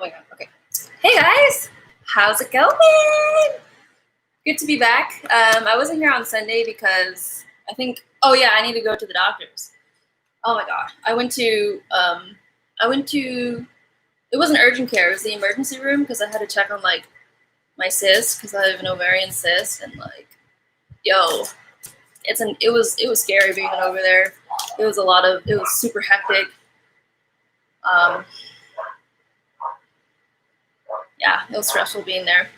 my God. Okay. Hey guys, how's it going? Good to be back. I wasn't here on Sunday because I think, oh yeah, I need to go to the doctor's. Oh my God. It wasn't urgent care, it was the emergency room because I had to check on like my cyst because I have an ovarian cyst and like, yo, it was scary being over there. It was super hectic. Yeah, it was stressful being there.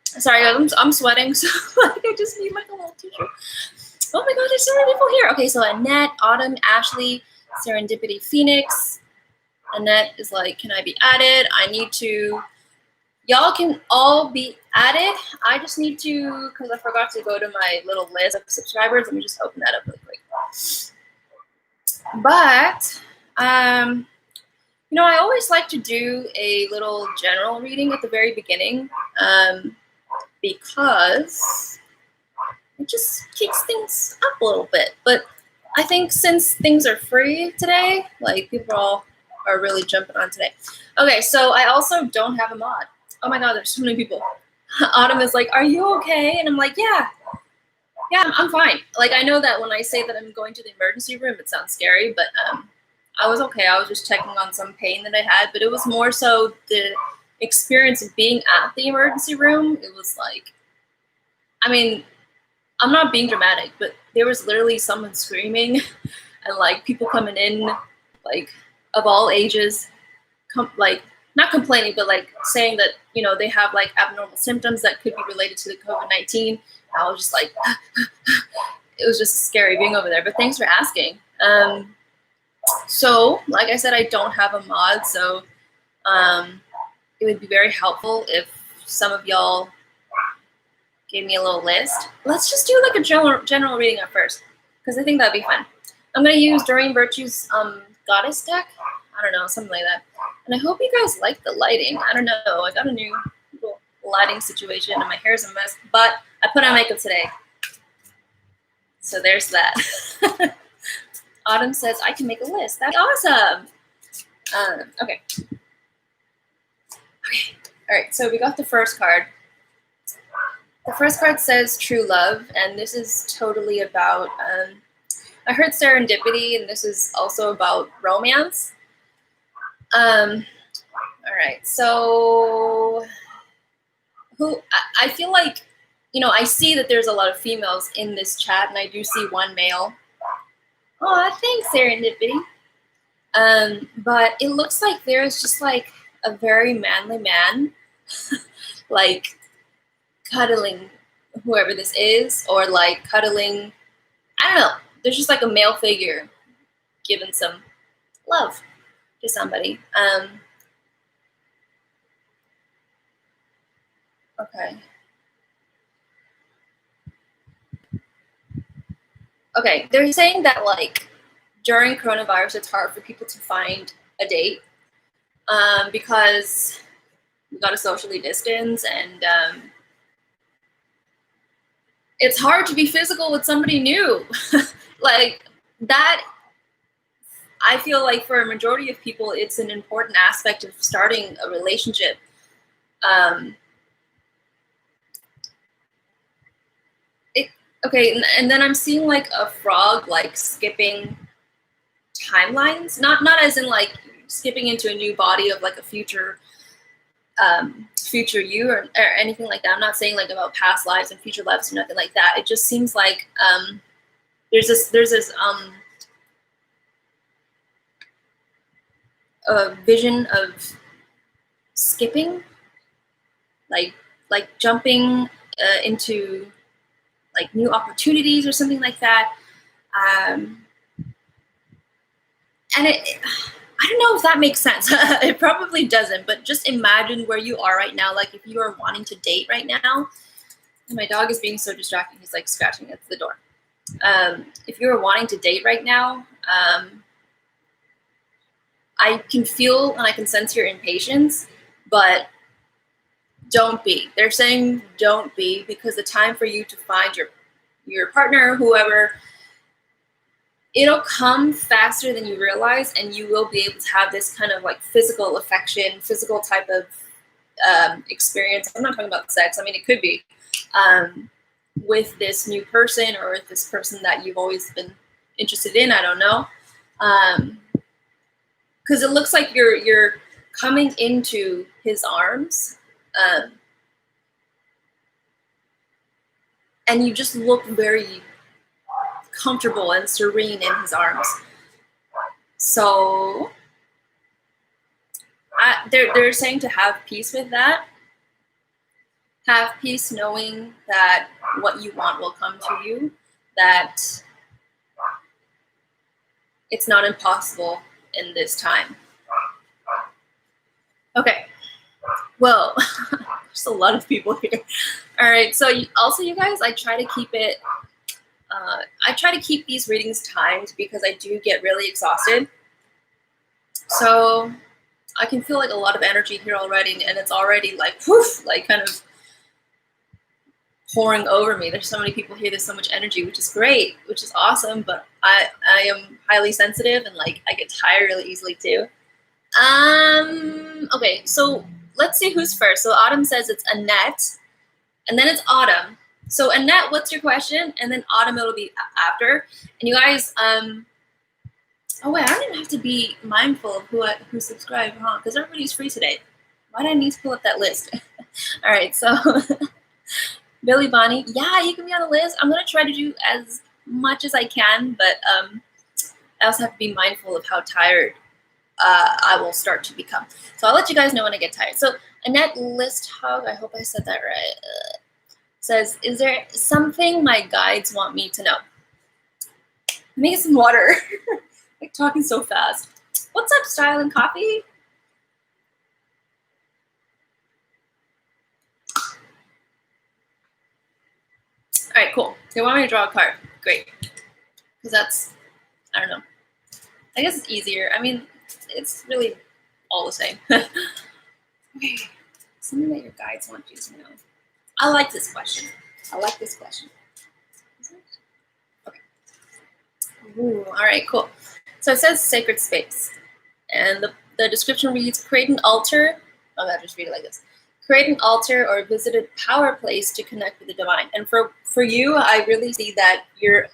Sorry, I'm sweating, so like I just need like a little tissue. Oh my God, there's so many people here. Okay, so Annette, Autumn, Ashley, Serendipity, Phoenix. Annette is like, can I be added? Y'all can all be added. I just need to, because I forgot to go to my little list of subscribers. Let me just open that up really quick. But, I always like to do a little general reading at the very beginning because it just kicks things up a little bit. But I think since things are free today, like people are really jumping on today. Okay, so I also don't have a mod. Oh my God, there's so many people. Autumn is like, are you okay? And I'm like, yeah, I'm fine. Like, I know that when I say that I'm going to the emergency room, it sounds scary, but I was okay. I was just checking on some pain that I had, but it was more so the experience of being at the emergency room. It was like, I mean, I'm not being dramatic, but there was literally someone screaming and like people coming in, like of all ages, like not complaining, but like saying that, they have like abnormal symptoms that could be related to the COVID-19. I was just like, it was just scary being over there, but thanks for asking. So like I said, I don't have a mod, so it would be very helpful if some of y'all gave me a little list. Let's just do like a general reading at first, because I think that'd be fun. I'm going to use Doreen Virtue's Goddess deck. I don't know, something like that. And I hope you guys like the lighting. I don't know. I got a new little lighting situation and my hair's a mess, but I put on makeup today. So there's that. Autumn says I can make a list. That's awesome. Okay. All right, so we got the first card. The first card says True Love, and this is totally about, I heard serendipity, and this is also about romance. All right, so I feel like, I see that there's a lot of females in this chat, and I do see one male. Oh, thanks, serendipity. But it looks like there's just like a very manly man, like cuddling whoever this is, or like cuddling, I don't know. There's just like a male figure giving some love to somebody. Okay. Okay, they're saying that like during coronavirus, it's hard for people to find a date because we got to socially distance, and it's hard to be physical with somebody new. Like that, I feel like for a majority of people, it's an important aspect of starting a relationship. Okay, and then I'm seeing like a frog like skipping timelines, not as in like skipping into a new body of like a future you or anything like that. I'm not saying like about past lives and future lives or nothing like that. It just seems like there's this vision of skipping, like jumping into like new opportunities or something like that. And I don't know if that makes sense. It probably doesn't, but just imagine where you are right now. Like if you are wanting to date right now, and my dog is being so distracting, he's like scratching at the door. If you're wanting to date right now, I can feel and I can sense your impatience, but don't be. They're saying don't be, because the time for you to find your partner, whoever, it'll come faster than you realize, and you will be able to have this kind of like physical affection, physical type of experience. I'm not talking about sex. I mean, it could be with this new person or with this person that you've always been interested in. I don't know. Because it looks like you're coming into his arms, and you just look very comfortable and serene in his arms. So they're saying to have peace with that. Have peace knowing that what you want will come to you, that it's not impossible in this time. Okay. Well, there's a lot of people here. All right. So also, you guys, I try to keep it. I try to keep these readings timed because I do get really exhausted. So I can feel like a lot of energy here already, and it's already like poof, like kind of pouring over me. There's so many people here. There's so much energy, which is great, which is awesome. But I am highly sensitive, and like I get tired really easily too. Okay, so let's see who's first. So Autumn says it's Annette, and then it's Autumn. So Annette, what's your question? And then Autumn, it'll be after. And you guys, oh wait, I don't even have to be mindful of who subscribed, huh? Because everybody's free today. Why did I need to pull up that list? All right, so Billy Bonnie, yeah, you can be on the list. I'm gonna try to do as much as I can, but I also have to be mindful of how tired I will start to become. So I'll let you guys know when I get tired. So Annette List Hug, I hope I said that right, says, is there something my guides want me to know? Let me get some water. Like talking so fast. What's up, Style and Coffee? All right, cool. They want me to draw a card. Great. Because that's, I don't know. I guess it's easier. I mean, it's really all the same. Okay. Something that your guides want you to know. I like this question. Okay. Ooh, all right, cool. So it says sacred space. And the description reads, create an altar. Oh, I'll just read it like this. Create an altar or visit a power place to connect with the divine. And for you, I really see that your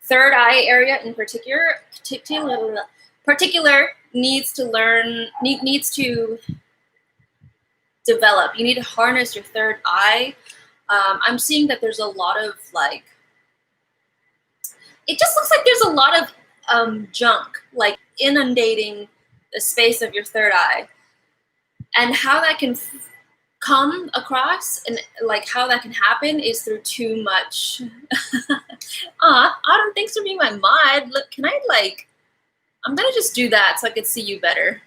third eye area in particular needs to develop. You need to harness your third eye. I'm seeing that there's a lot of like, it just looks like there's a lot of junk like inundating the space of your third eye, and how that can come across and like how that can happen is through too much. Autumn, thanks for being my mod. Look, can I like, I'm gonna just do that so I can see you better.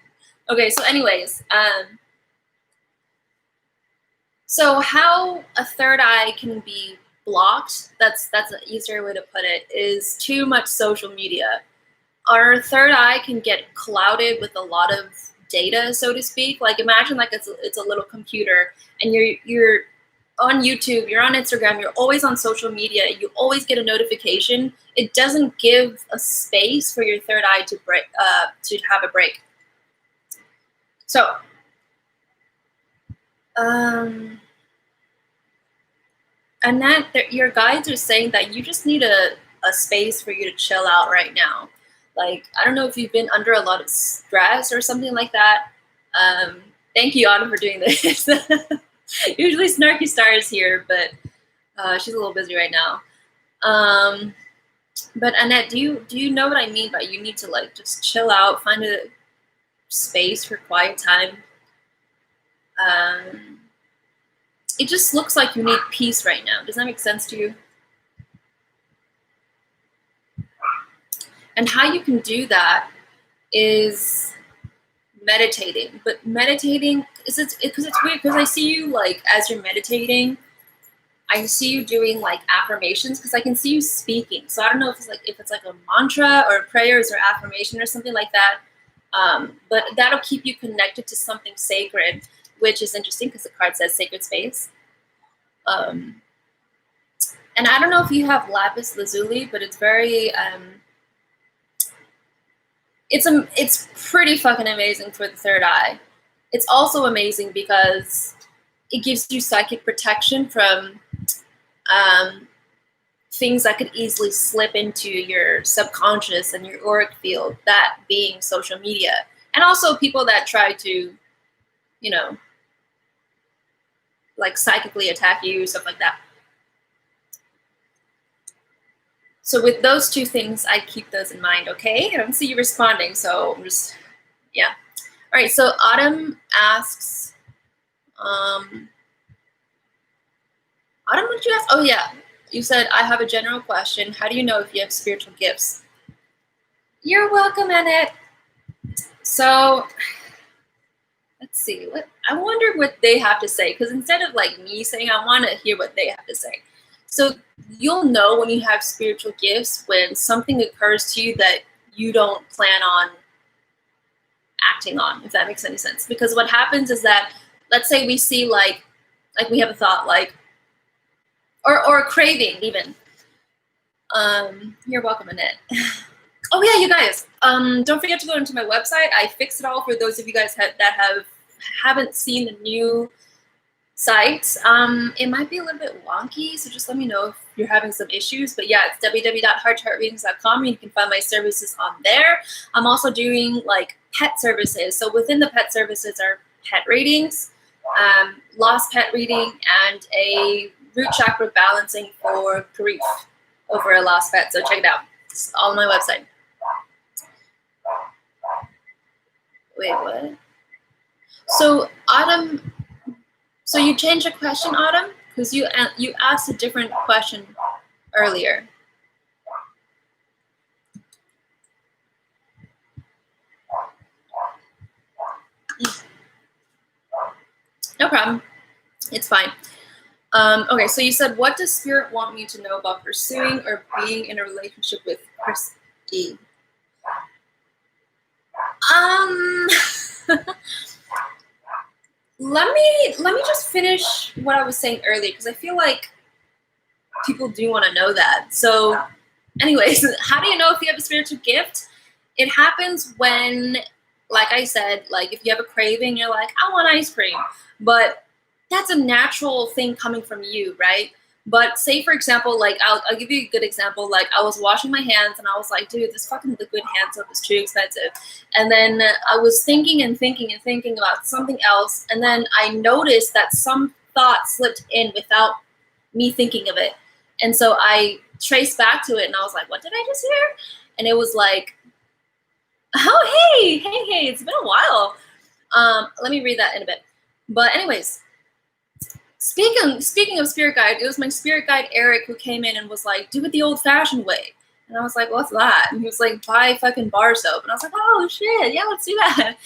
Okay, so anyways, so how a third eye can be blocked, that's an easier way to put it, is too much social media. Our third eye can get clouded with a lot of data, so to speak. Like imagine like it's a little computer, and you're on YouTube, you're on Instagram, you're always on social media, you always get a notification. It doesn't give a space for your third eye to break, to have a break. So, and that your guides are saying that you just need a space for you to chill out right now. Like, I don't know if you've been under a lot of stress or something like that. Thank you, Autumn, for doing this. Usually Snarky Star is here, but she's a little busy right now. But Annette, do you know what I mean by you need to like just chill out, find a space for quiet time? It just looks like you need peace right now. Does that make sense to you? And how you can do that is meditating. But meditating, because it's weird, because I see you like, as you're meditating, I see you doing like affirmations, because I can see you speaking. So I don't know if it's like a mantra or prayers or affirmation or something like that. But that'll keep you connected to something sacred, which is interesting because the card says sacred space. And I don't know if you have lapis lazuli, but it's very it's pretty fucking amazing for the third eye. It's also amazing because it gives you psychic protection from things that could easily slip into your subconscious and your auric field, that being social media. And also people that try to, you know, like psychically attack you, stuff like that. So with those two things, I keep those in mind, okay? I don't see you responding, so I'm just, yeah. All right, so Autumn asks, Autumn, what did you ask? Oh yeah, you said, I have a general question. How do you know if you have spiritual gifts? You're welcome, Annette. So, let's see. I wonder what they have to say, because instead of like me saying, I want to hear what they have to say. So you'll know when you have spiritual gifts when something occurs to you that you don't plan on acting on, if that makes any sense. Because what happens is that, let's say we see like we have a thought, like, or a craving even. You're welcome, Annette. Oh yeah, you guys. Don't forget to go into my website. I fixed it all for those of you guys that haven't seen the new site. It might be a little bit wonky, so just let me know if you're having some issues. But yeah, it's www.heartchartreadings.com, and you can find my services on there. I'm also doing like pet services. So within the pet services are pet readings, lost pet reading, and a root chakra balancing for grief over a lost pet. So check it out. It's all on my website. Wait, what? So Autumn, so you changed your question, Autumn? Because you asked a different question earlier. No problem. It's fine. Okay, so you said, what does Spirit want me to know about pursuing or being in a relationship with Chris E? Let me just finish what I was saying earlier, because I feel like people do want to know that. So anyways, how do you know if you have a spiritual gift? It happens when, like I said, like if you have a craving, you're like, I want ice cream. But that's a natural thing coming from you, right? But say, for example, like I'll give you a good example. Like I was washing my hands and I was like, dude, this fucking liquid hand soap is too expensive. And then I was thinking and thinking and thinking about something else. And then I noticed that some thought slipped in without me thinking of it. And so I traced back to it and I was like, what did I just hear? And it was like, oh, hey, it's been a while. Let me read that in a bit. But anyways, speaking of spirit guide, it was my spirit guide, Eric, who came in and was like, do it the old fashioned way. And I was like, what's that? And he was like, buy fucking bar soap. And I was like, oh shit, yeah, let's do that.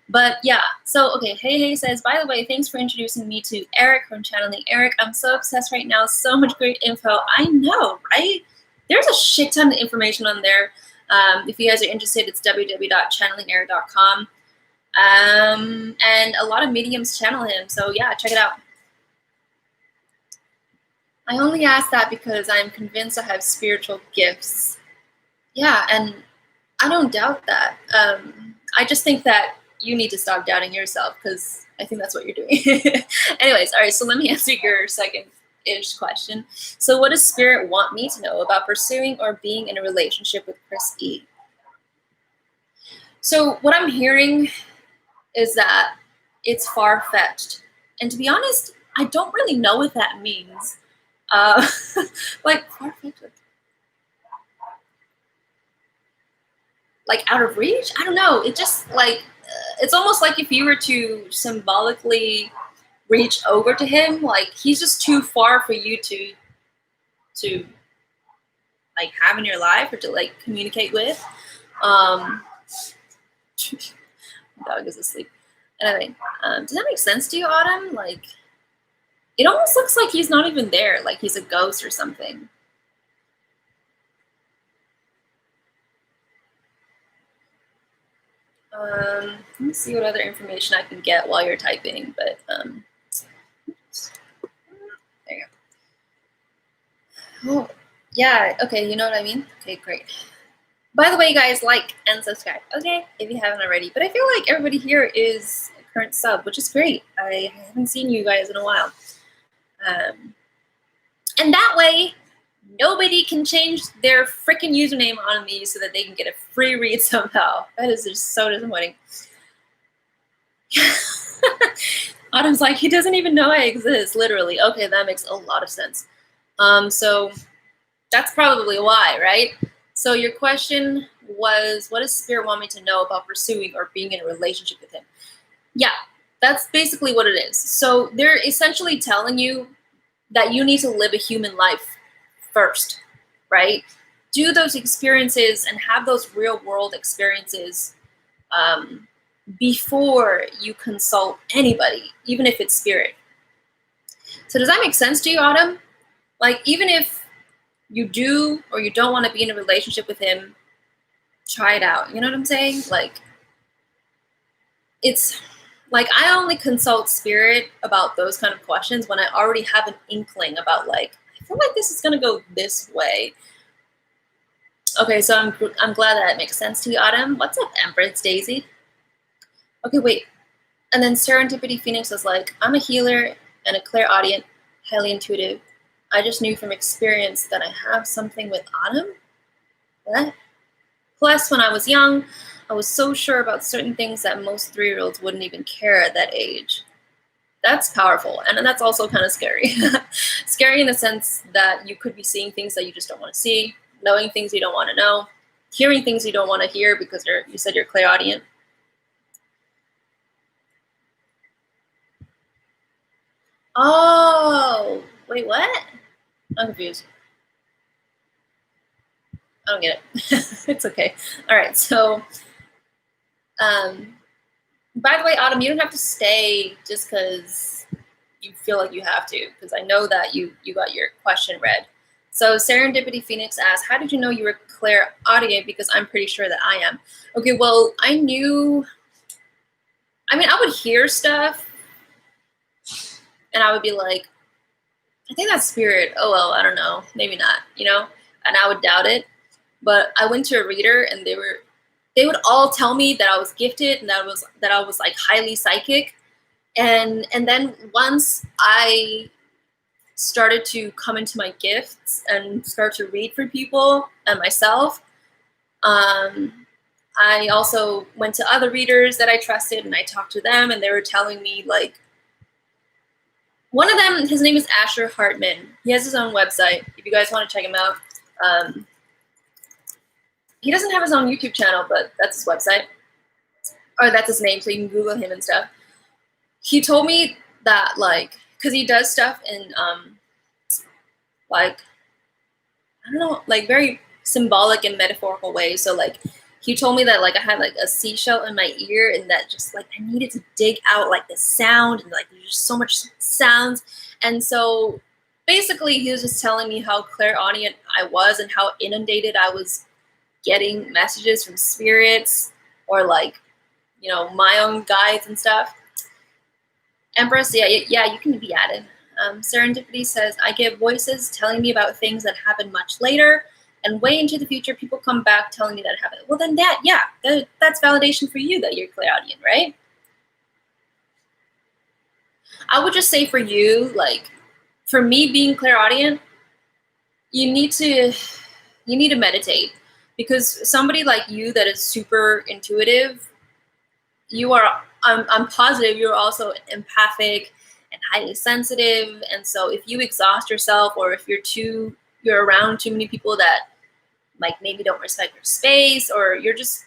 But yeah, so okay, Hey says, by the way, thanks for introducing me to Eric from Channeling Eric. I'm so obsessed right now. So much great info. I know, right? There's a shit ton of information on there. If you guys are interested, it's www.channelingeric.com. And a lot of mediums channel him. So yeah, check it out. I only ask that because I'm convinced I have spiritual gifts. Yeah, and I don't doubt that. I just think that you need to stop doubting yourself, because I think that's what you're doing. Anyways, all right, so let me answer your second-ish question. So what does Spirit want me to know about pursuing or being in a relationship with Chris E? So what I'm hearing is that it's far-fetched. And to be honest, I don't really know what that means. Like far-fetched. Like out of reach? I don't know. It just like, it's almost like if you were to symbolically reach over to him, like he's just too far for you to like have in your life or to like communicate with. Dog is asleep. Anyway, does that make sense to you, Autumn? Like, it almost looks like he's not even there, like he's a ghost or something. Let me see what other information I can get while you're typing, but there you go. Oh, yeah, okay, you know what I mean? Okay, great. By the way, guys, like and subscribe, okay, if you haven't already. But I feel like everybody here is a current sub, which is great. I haven't seen you guys in a while. And that way, nobody can change their freaking username on me so that they can get a free read somehow. That is just so disappointing. Autumn's like, he doesn't even know I exist, literally. Okay, that makes a lot of sense. So that's probably why, right? So your question was, what does Spirit want me to know about pursuing or being in a relationship with him? Yeah, that's basically what it is. So they're essentially telling you that you need to live a human life first, right? Do those experiences and have those real world experiences before you consult anybody, even if it's spirit. So does that make sense to you, Autumn? Like, even if you do or you don't want to be in a relationship with him, try it out. You know what I'm saying? Like, it's like I only consult spirit about those kind of questions when I already have an inkling about, like, I feel like this is going to go this way. Okay, so I'm glad that makes sense to you, Autumn. What's up, Empress Daisy? Okay, wait. And then Serendipity Phoenix was like, I'm a healer and a clairaudient, highly intuitive. I just knew from experience that I have something with Autumn. What? Plus, when I was young, I was so sure about certain things that most 3-year-olds wouldn't even care at that age. That's powerful, and that's also kind of scary. Scary in the sense that you could be seeing things that you just don't want to see, knowing things you don't want to know, hearing things you don't want to hear because you said you're clairaudient. Oh, wait, what? I'm confused. I don't get it. It's okay. All right, so by the way, Autumn, you don't have to stay just because you feel like you have to, because I know that you got your question read. So Serendipity Phoenix asks, how did you know you were clairaudient? Because I'm pretty sure that I am. Okay, well, I knew, I mean, I would hear stuff and I would be like, I think that's spirit. Oh, well, I don't know. Maybe not, you know? And I would doubt it. But I went to a reader and they would all tell me that I was gifted and that I was like highly psychic. And then once I started to come into my gifts and start to read for people and myself, I also went to other readers that I trusted and I talked to them and they were telling me, like, one of them, his name is Asher Hartman. He has his own website. If you guys want to check him out. He doesn't have his own YouTube channel, but that's his website. Or that's his name, so you can Google him and stuff. He told me that, like, because he does stuff in, like, I don't know, like, very symbolic and metaphorical ways. So, like, he told me that, like, I had, like, a seashell in my ear and that just, like, I needed to dig out, like, the sound and, like, there's just so much sounds. And so, basically, he was just telling me how clairaudient I was and how inundated I was getting messages from spirits or, like, you know, my own guides and stuff. Empress, yeah, you can be added. Serendipity says, I get voices telling me about things that happen much later and way into the future. People come back telling me that happened. Well, then that's validation for you that you're clairaudient, right? I would just say for you, like, for me being clairaudient, you need to meditate, because somebody like you that is super intuitive, I'm positive you're also empathic and highly sensitive. And so if you exhaust yourself, or if you're around too many people that, like, maybe don't respect your space, or you're just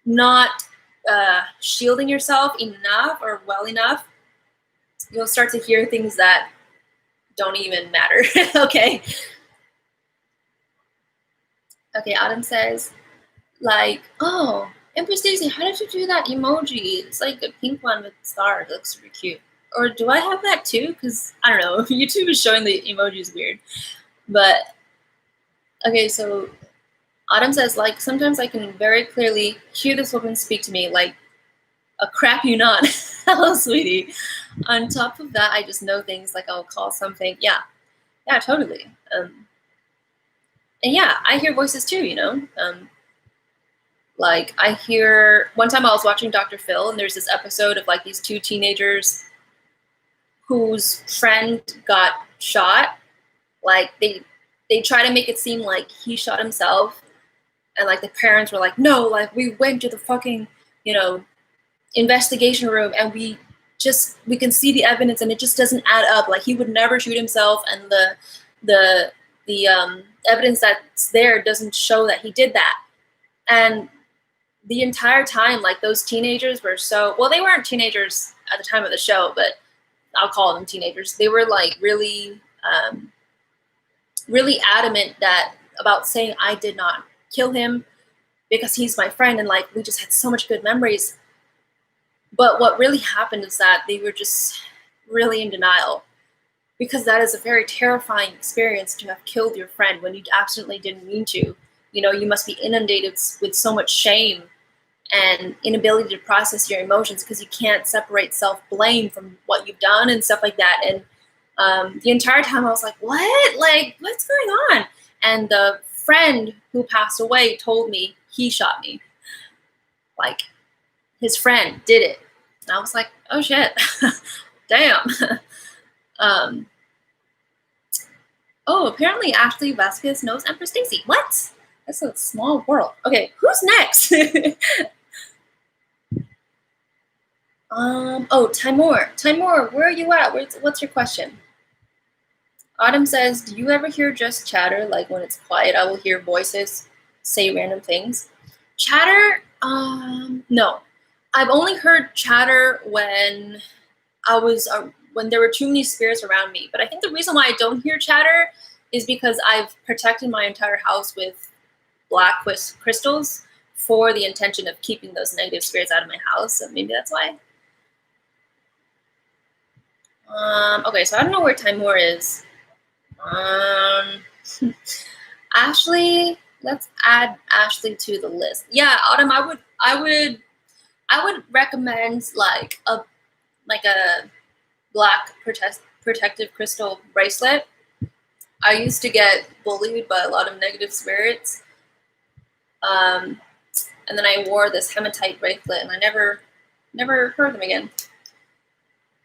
not shielding yourself enough or well enough, you'll start to hear things that don't even matter. Okay. Okay, Autumn says, like, oh, Empress Daisy, how did you do that emoji? It's like a pink one with stars. It looks super cute. Or do I have that too? Because, I don't know, YouTube is showing the emojis weird. But, okay, so Autumn says, like, sometimes I can very clearly hear this woman speak to me, like, a crap you not. Hello, sweetie. On top of that, I just know things, like I'll call something. Yeah, totally. yeah, I hear voices too, you know. Like I hear, one time I was watching Dr. Phil, and there's this episode of like these two teenagers whose friend got shot. Like they try to make it seem like he shot himself, and like the parents were like, no, like we went to the fucking, you know, investigation room, and we can see the evidence, and it just doesn't add up. Like he would never shoot himself, and the evidence that's there doesn't show that he did that. And the entire time, like those teenagers were so, well, they weren't teenagers at the time of the show, but I'll call them teenagers. They were like really, really adamant about saying I did not kill him because he's my friend, and like we just had so much good memories. But what really happened is that they were just really in denial, because that is a very terrifying experience to have killed your friend when you absolutely didn't mean to. You know, you must be inundated with so much shame and inability to process your emotions because you can't separate self-blame from what you've done and stuff like that. And the entire time I was like, what? Like, what's going on? And the friend who passed away told me he shot me. Like, his friend did it. And I was like, oh shit, damn. Oh, apparently Ashley Vasquez knows Empress Stacy. What? That's a small world. Okay, who's next? Oh, Timur. Timur, where are you at? What's your question? Autumn says, do you ever hear just chatter? Like when it's quiet, I will hear voices say random things. Chatter? No. I've only heard chatter when when there were too many spirits around me. But I think the reason why I don't hear chatter is because I've protected my entire house with black crystals for the intention of keeping those negative spirits out of my house. So maybe that's why. Okay, so I don't know where Timur is. Ashley, let's add Ashley to the list. Yeah, Autumn, I would recommend like a black protective crystal bracelet. I used to get bullied by a lot of negative spirits. And then I wore this hematite bracelet, and I never heard them again.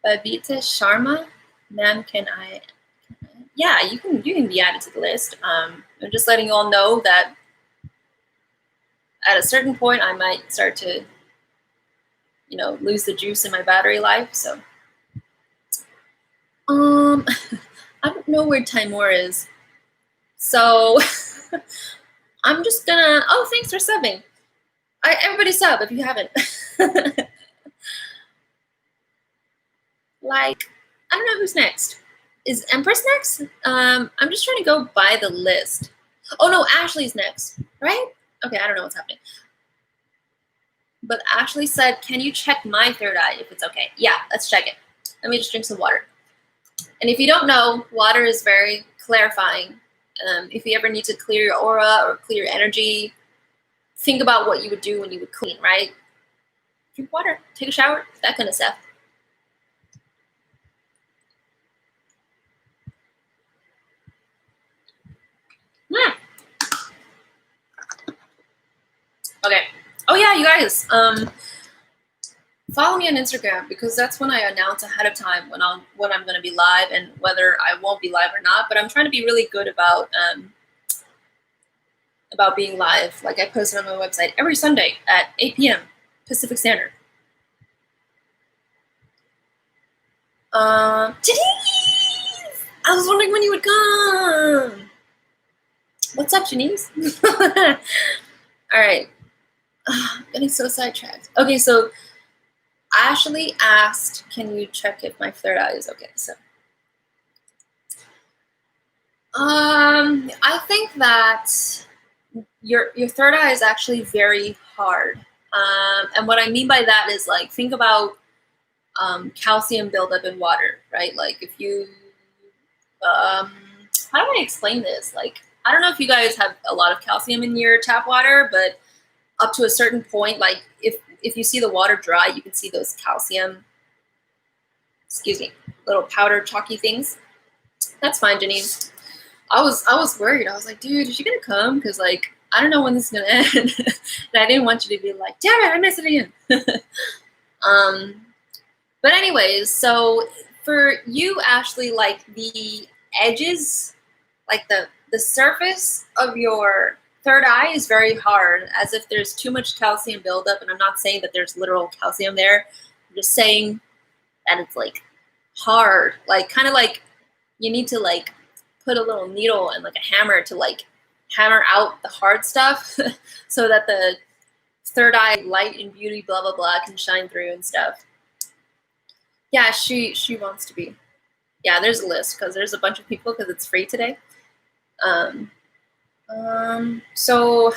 Babita Sharma, ma'am, can I? Yeah, you can be added to the list. I'm just letting you all know that at a certain point I might start to, you know, lose the juice in my battery life. So, I don't know where Timur is. So I'm just gonna. Oh, thanks for subbing. Everybody sub if you haven't. Like, I don't know who's next. Is Empress next? I'm just trying to go by the list. Oh no, Ashley's next, right? Okay, I don't know what's happening. But Ashley said, can you check my third eye if it's okay? Yeah, let's check it. Let me just drink some water. And if you don't know, water is very clarifying. If you ever need to clear your aura or clear your energy, think about what you would do when you would clean, right? Drink water, take a shower, that kind of stuff. Okay. Oh yeah, you guys. Follow me on Instagram, because that's when I announce ahead of time when I'm going to be live and whether I won't be live or not. But I'm trying to be really good about being live. Like I post it on my website every Sunday at 8 p.m. Pacific Standard. Janice! I was wondering when you would come. What's up, Janice? All right. I'm getting so sidetracked. Okay, so Ashley asked, can you check if my third eye is okay? So, I think that your third eye is actually very hard. And what I mean by that is, like, think about calcium buildup in water, right? Like if you, how do I explain this? Like, I don't know if you guys have a lot of calcium in your tap water, but up to a certain point, like if you see the water dry, you can see those calcium, little powder chalky things. That's fine, Janine. I was worried. I was like, dude, is she gonna come? Because like I don't know when this is gonna end, and I didn't want you to be like, damn it, I missed it again. um, but anyways, so for you, Ashley, like the edges, like the surface of your third eye is very hard, as if there's too much calcium buildup. And I'm not saying that there's literal calcium there. I'm just saying that it's like hard, like kind of like you need to like put a little needle and like a hammer to like hammer out the hard stuff so that the third eye light and beauty blah blah blah can shine through and stuff. Yeah, she wants to be. Yeah, there's a list because there's a bunch of people because it's free today. So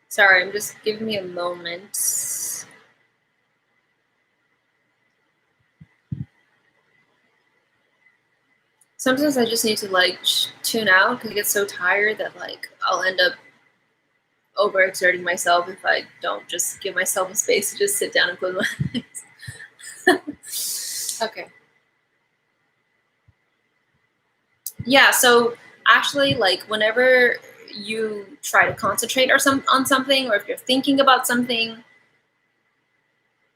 sorry, I'm just giving me a moment. Sometimes I just need to like tune out because I get so tired that like I'll end up overexerting myself if I don't just give myself a space to just sit down and close my eyes. Okay. Yeah, so actually, like whenever you try to concentrate on something, or if you're thinking about something,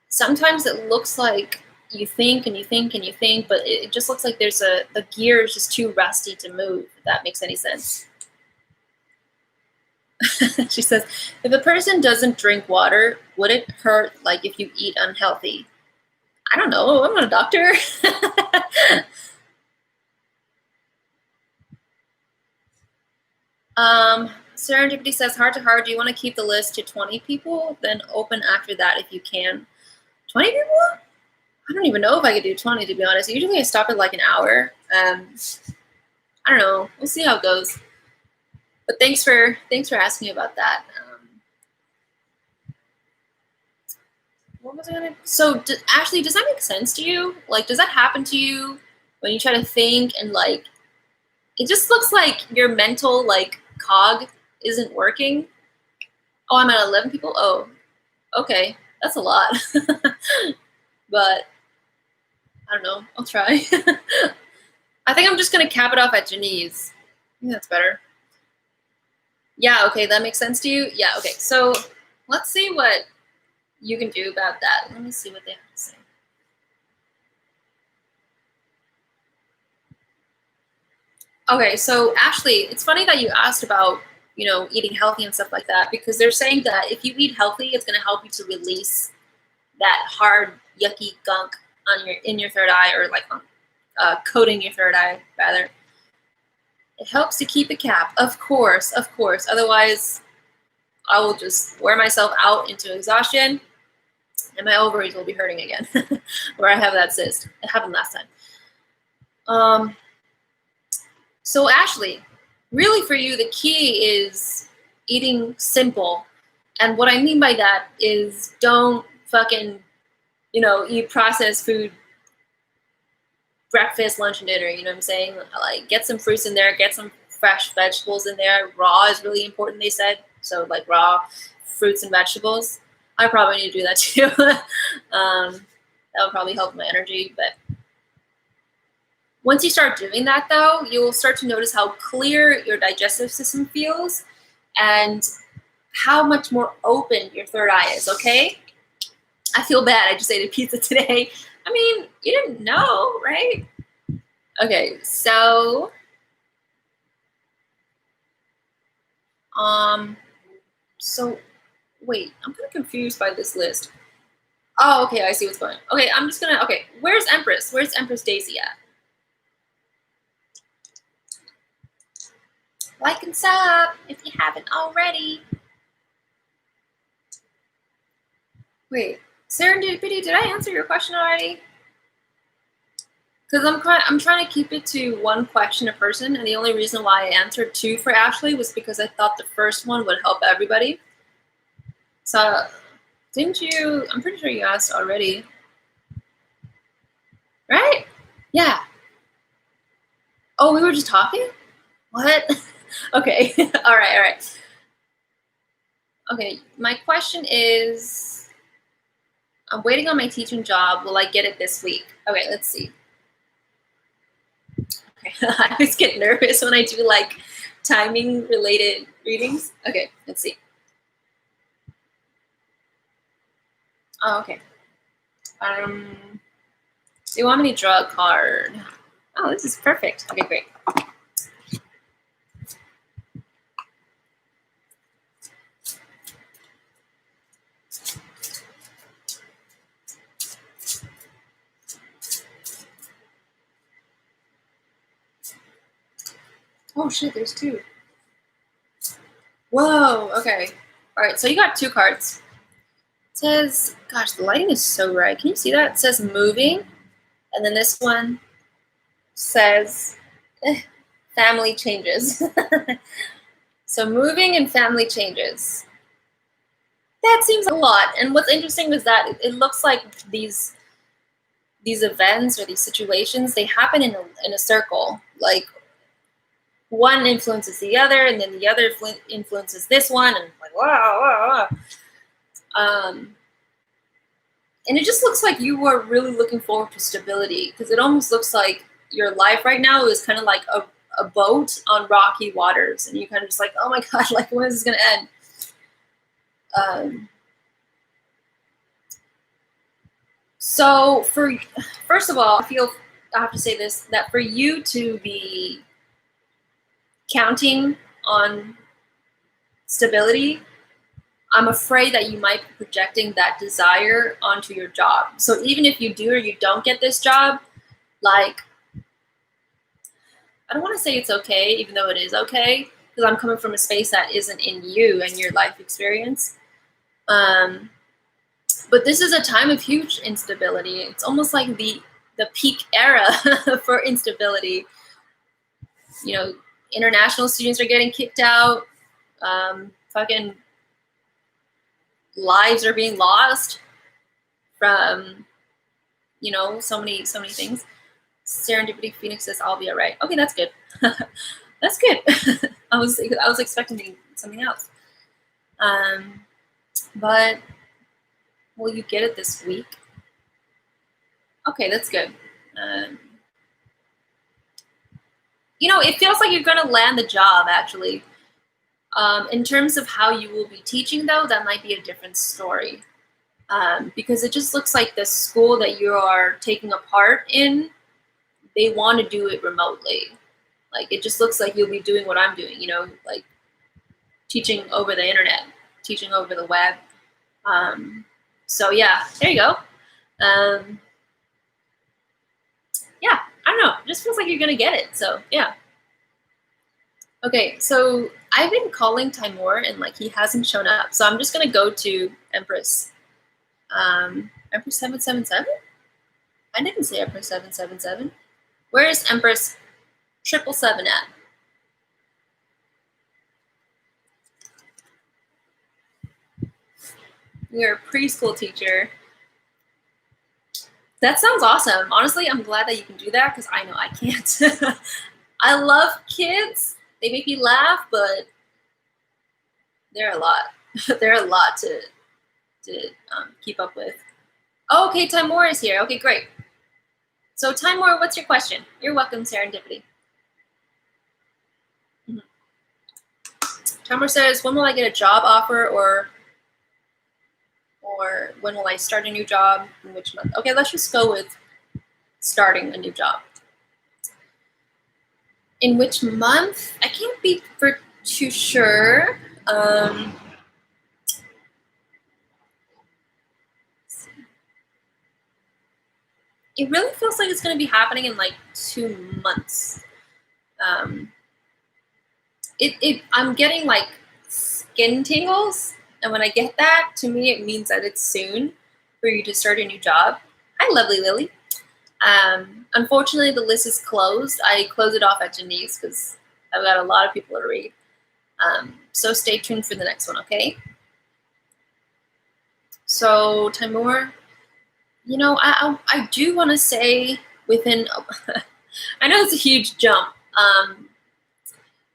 sometimes it looks like you think and you think and you think, but it just looks like there's the gear is just too rusty to move, if that makes any sense. She says, if a person doesn't drink water, would it hurt like if you eat unhealthy? I don't know. I'm not a doctor. Serendipity says, heart to heart, do you want to keep the list to 20 people? Then open after that if you can. 20 people? I don't even know if I could do 20, to be honest. Usually I stop at like an hour. I don't know. We'll see how it goes. But thanks for asking about that. What was I gonna? So Ashley, does that make sense to you? Like, does that happen to you when you try to think and like, it just looks like your mental like cog isn't working? Oh, I'm at 11 people. Oh, okay, that's a lot. But I don't know. I'll try. I think I'm just gonna cap it off at Janice. I think that's better. Yeah. Okay, that makes sense to you. Yeah. Okay. So let's see what you can do about that. Let me see what they have to say. Okay, so Ashley, it's funny that you asked about, eating healthy and stuff like that, because they're saying that if you eat healthy, it's going to help you to release that hard, yucky gunk in your third eye, or like coating your third eye, rather. It helps to keep a cap, of course. Otherwise, I will just wear myself out into exhaustion, and my ovaries will be hurting again, where I have that cyst. It happened last time. So Ashley, really for you, the key is eating simple. And what I mean by that is don't fucking, eat processed food, breakfast, lunch, and dinner. You know what I'm saying? Like, get some fruits in there, get some fresh vegetables in there. Raw is really important, they said. So like raw fruits and vegetables. I probably need to do that too. That would probably help my energy, but once you start doing that, though, you will start to notice how clear your digestive system feels and how much more open your third eye is, okay? I feel bad. I just ate a pizza today. I mean, you didn't know, right? Okay, so wait, I'm kind of confused by this list. Oh, okay, I see what's going on. Okay, I'm just gonna, okay, where's Empress? Where's Empress Daisy at? Like and sub if you haven't already. Wait, Serendipity, did I answer your question already? Because I'm trying to keep it to one question a person, and the only reason why I answered 2 for Ashley was because I thought the first one would help everybody. So, didn't you? I'm pretty sure you asked already, right? Yeah. Oh, we were just talking? What? Okay. All right. Okay, my question is, I'm waiting on my teaching job. Will I get it this week? Okay, let's see. Okay. I always get nervous when I do like timing related readings. Okay, let's see. Oh, okay. Do you want me to draw a card? Oh, this is perfect. Okay, great. Oh shit, there's two. Whoa, okay. All right, so you got two cards. It says, gosh, the lighting is so bright. Can you see that? It says moving. And then this one says family changes. So moving and family changes. That seems a lot. And what's interesting is that it looks like these events or these situations, they happen in a circle. Like one influences the other, and then the other influences this one, and like wow. And it just looks like you are really looking forward to stability, because it almost looks like your life right now is kind of like a boat on rocky waters, and you kind of just like, oh my god, like when is this gonna end? So first of all, I have to say this, that for you to be counting on stability, I'm afraid that you might be projecting that desire onto your job. So even if you do or you don't get this job, like, I don't want to say it's okay, even though it is okay, because I'm coming from a space that isn't in you and your life experience. But this is a time of huge instability. It's almost like the peak era for instability. You know, international students are getting kicked out. Fucking lives are being lost from, you know, so many things. Serendipity Phoenix says, I'll be all right. Okay, that's good. That's good. I was expecting something else. But will you get it this week? Okay, that's good. You know, it feels like you're going to land the job, actually. In terms of how you will be teaching, though, that might be a different story. Because it just looks like the school that you are taking a part in, they want to do it remotely. Like, it just looks like you'll be doing what I'm doing, you know, like teaching over the internet, teaching over the web. So yeah, there you go. Yeah, I don't know. It just feels like you're going to get it. So yeah. Okay, so I've been calling Timur and like he hasn't shown up. So I'm just going to go to Empress. Empress 777? I didn't say Empress 777. Where is Empress 777 at? You're a preschool teacher. That sounds awesome. Honestly, I'm glad that you can do that because I know I can't. I love kids. They make me laugh, but they're a lot. They're a lot to keep up with. Oh, okay, Timur is here. Okay, great. So Timur, what's your question? You're welcome, Serendipity. Mm-hmm. Timur says, when will I get a job offer, or when will I start a new job? In which month? Okay, let's just go with starting a new job. In which month? I can't be for too sure. It really feels like it's going to be happening in like 2 months. I'm getting like skin tingles, and when I get that, to me it means that it's soon for you to start a new job. Hi, lovely Lily. Unfortunately, the list is closed. I close it off at Janice because I've got a lot of people to read. So stay tuned for the next one, okay? So Timur, you know, I do want to say within, I know it's a huge jump,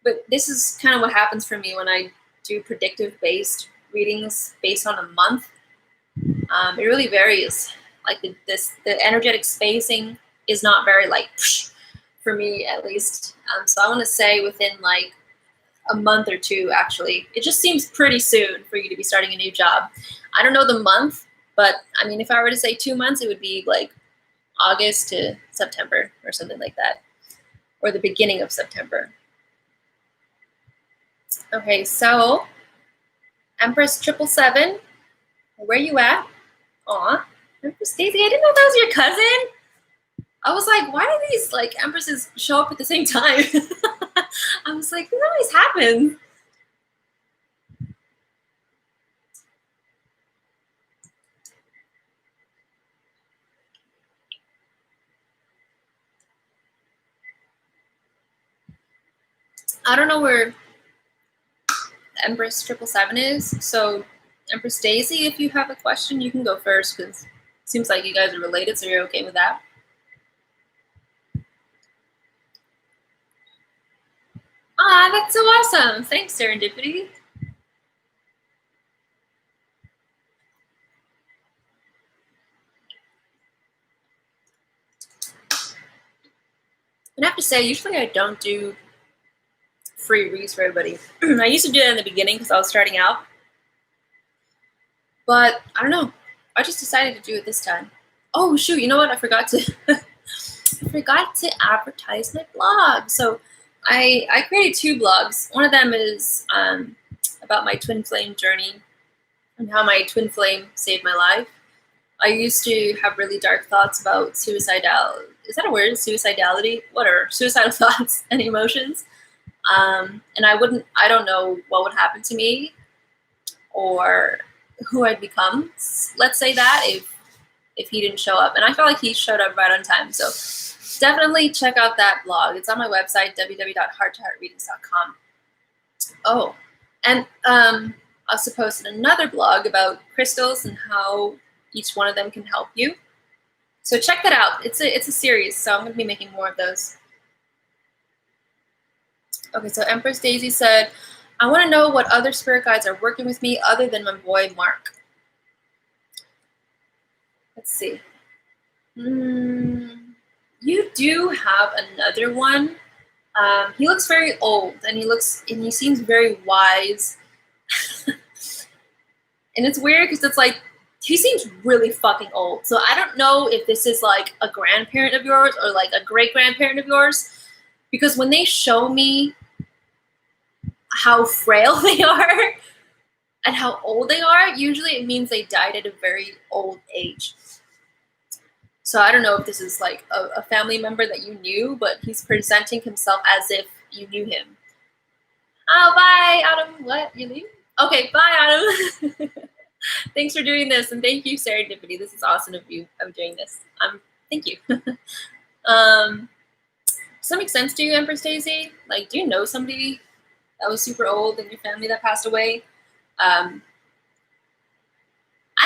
But this is kind of what happens for me when I do predictive-based readings based on a month. It really varies. Like the energetic spacing is not very like for me at least. So I want to say within like a month or two, actually. It just seems pretty soon for you to be starting a new job. I don't know the month, but I mean, if I were to say 2 months, it would be like August to September or something like that, or the beginning of September. Okay, so Empress 777, where you at? Aw, Empress Daisy, I didn't know that was your cousin. I was like, why do these like empresses show up at the same time? I was like, this always happens. I don't know where Empress 777 is, so Empress Daisy, if you have a question, you can go first because it seems like you guys are related, so you're okay with that. Ah, that's so awesome. Thanks, Serendipity. And I have to say, usually I don't do free reads for everybody. I used to do it in the beginning because I was starting out. But I don't know. I just decided to do it this time. Oh, shoot. You know what? I forgot to advertise my blog. So I created 2 blogs. One of them is about my twin flame journey and how my twin flame saved my life. I used to have really dark thoughts about suicidality. Is that a word? Suicidality? What are suicidal thoughts and emotions? And I don't know what would happen to me or who I'd become. Let's say that if he didn't show up. And I felt like he showed up right on time. So definitely check out that blog. It's on my website, www.hearttoheartreadings.com. Oh, and I also posted another blog about crystals and how each one of them can help you. So check that out. It's a series, so I'm going to be making more of those. Okay, so Empress Daisy said, I want to know what other spirit guides are working with me other than my boy Mark. Let's see. You do have another one. He looks very old, and he seems very wise. And it's weird because it's like he seems really fucking old. So I don't know if this is like a grandparent of yours or like a great grandparent of yours, because when they show me how frail they are and how old they are, usually it means they died at a very old age. So I don't know if this is like a family member that you knew, but he's presenting himself as if you knew him. Oh, bye, Adam. What? You leave? Okay, bye, Adam. Thanks for doing this, and thank you, Serendipity. This is awesome of you of doing this. Thank you. Does that make sense to you, Empress Daisy? Like, do you know somebody that was super old in your family that passed away? I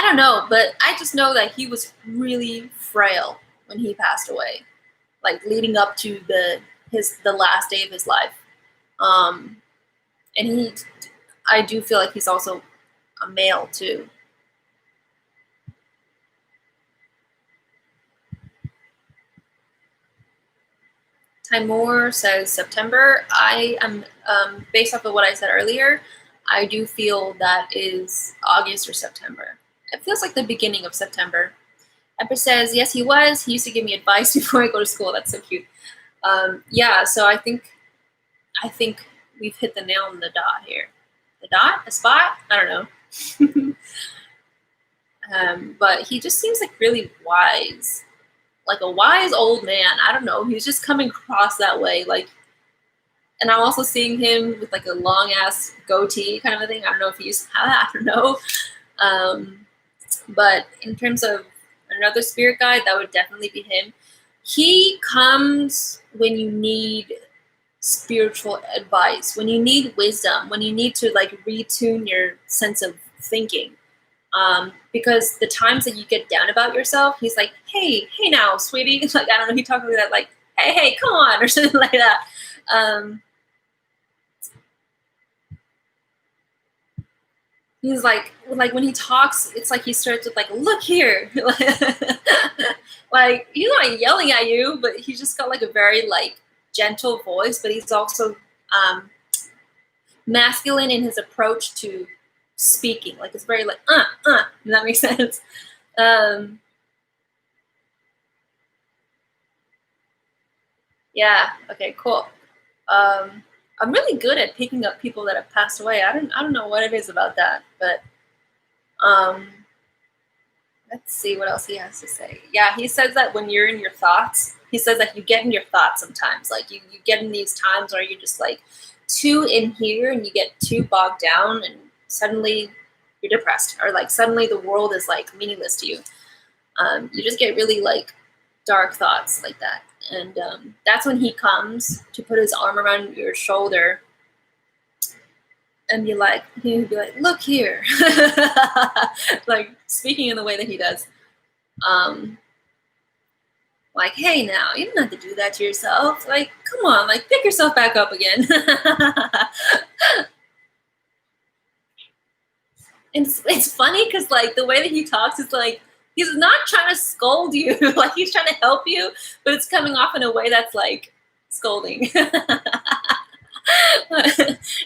don't know, but I just know that he was really frail when he passed away, like leading up to the last day of his life. And I do feel like he's also a male too. Timur says September. I am, based off of what I said earlier, I do feel that is August or September. It feels like the beginning of September. Empress says, yes, he was. He used to give me advice before I go to school. That's so cute. Yeah, so I think we've hit the nail on the dot here. The dot? A spot? I don't know. But he just seems like really wise. Like a wise old man. I don't know. He's just coming across that way. Like, and I'm also seeing him with like a long ass goatee kind of a thing. I don't know if he used to have that. I don't know. But in terms of another spirit guide, that would definitely be him. He comes when you need spiritual advice, when you need wisdom, when you need to like retune your sense of thinking. Because the times that you get down about yourself, he's like, hey now, sweetie. Like, I don't know, he talks like that, like, hey, come on, or something like that. he's like when he talks, it's like he starts with like, look here. Like he's not yelling at you, but he's just got like a very like gentle voice, but he's also masculine in his approach to speaking. Like it's very like does that make sense? Yeah, okay, cool. I'm really good at picking up people that have passed away. I don't know what it is about that, but let's see what else he has to say. Yeah, he says that when you're in your thoughts, he says that you get in your thoughts sometimes. Like you get in these times where you're just like too in here and you get too bogged down and suddenly you're depressed, or like suddenly the world is like meaningless to you. You just get really like dark thoughts like that. And that's when he comes to put his arm around your shoulder and be like, he'd be like, look here. Like speaking in the way that he does. Like, hey now, you don't have to do that to yourself. Like, come on, like pick yourself back up again. It's funny because like the way that he talks is like, he's not trying to scold you. Like he's trying to help you, but it's coming off in a way that's like scolding.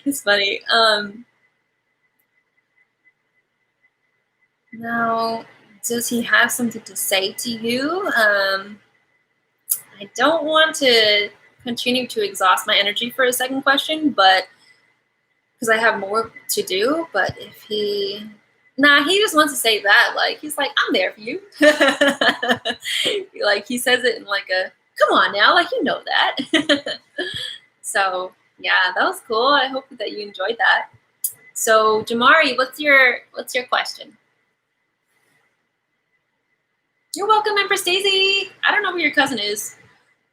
It's funny. Now, does he have something to say to you? I don't want to continue to exhaust my energy for a second question, but because I have more to do. But if he just wants to say that. Like he's like, I'm there for you. Like he says it in like a, come on now, like you know that. So yeah, that was cool. I hope that you enjoyed that. So Jamari, what's your question? You're welcome, Empress Daisy. I don't know who your cousin is,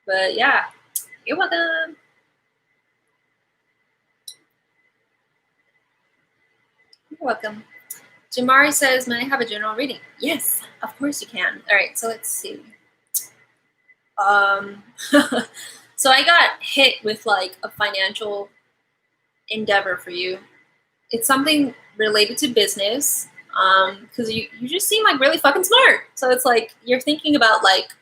but yeah, you're welcome. You're welcome. Jamari says, may I have a general reading? Yes, of course you can. All right, so let's see. So I got hit with like a financial endeavor for you. It's something related to business, because you just seem like really fucking smart. So it's like you're thinking about like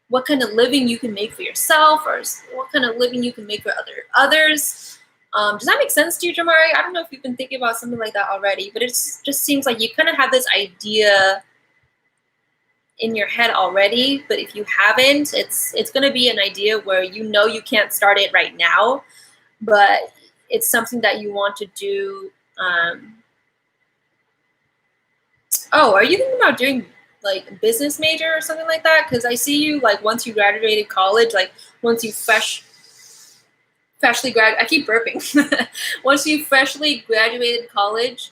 what kind of living you can make for yourself, or what kind of living you can make for others. Does that make sense to you, Jamari? I don't know if you've been thinking about something like that already, but it just seems like you kind of have this idea in your head already. But if you haven't, it's going to be an idea where you know you can't start it right now, but it's something that you want to do. Oh, are you thinking about doing like a business major or something like that? Because I see you like once you graduated college, like once you freshly I keep burping. Once you freshly graduated college,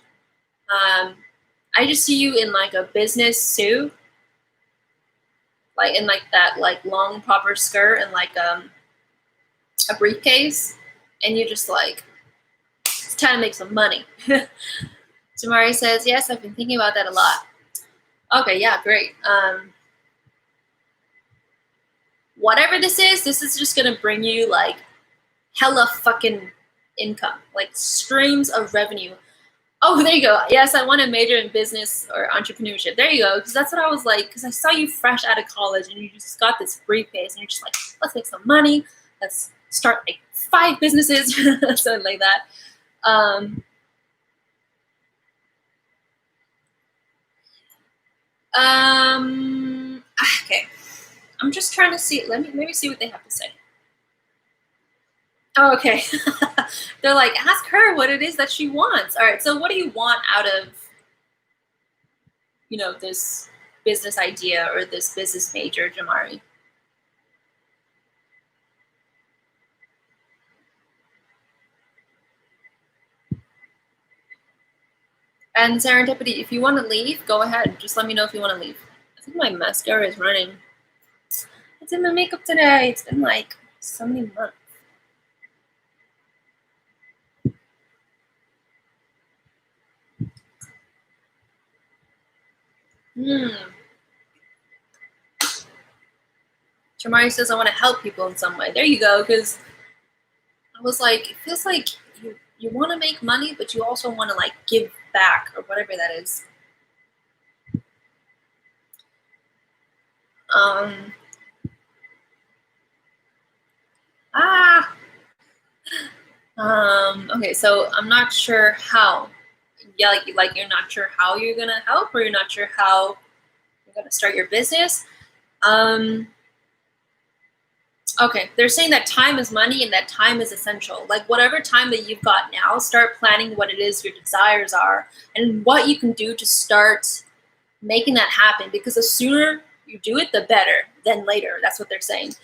I just see you in like a business suit, like in like that like long proper skirt and like a briefcase, and you just like, it's time to make some money. Jamari says, yes, I've been thinking about that a lot. Okay, yeah, great. Whatever this is just gonna bring you like hella fucking income, like streams of revenue. Oh, there you go. Yes, I want to major in business or entrepreneurship. There you go. Because that's what I was like, because I saw you fresh out of college and you just got this briefcase and you're just like, let's make some money. Let's start like 5 businesses, something like that. Okay. I'm just trying to see. Let me see what they have to say. Oh, okay. They're like, ask her what it is that she wants. All right. So what do you want out of, this business idea or this business major, Jamari? And Serendipity, if you want to leave, go ahead. Just let me know if you want to leave. I think my mascara is running. I did my makeup today. It's been like so many months. Jamari says, I want to help people in some way. There you go, because I was like, it feels like you want to make money, but you also want to like give back or whatever that is. Okay, so I'm not sure how. Yeah, like you're not sure how you're gonna help, or you're not sure how you're gonna start your business. Okay, they're saying that time is money and that time is essential. Like whatever time that you've got now, start planning what it is your desires are and what you can do to start making that happen, because the sooner you do it, the better than later. That's what they're saying.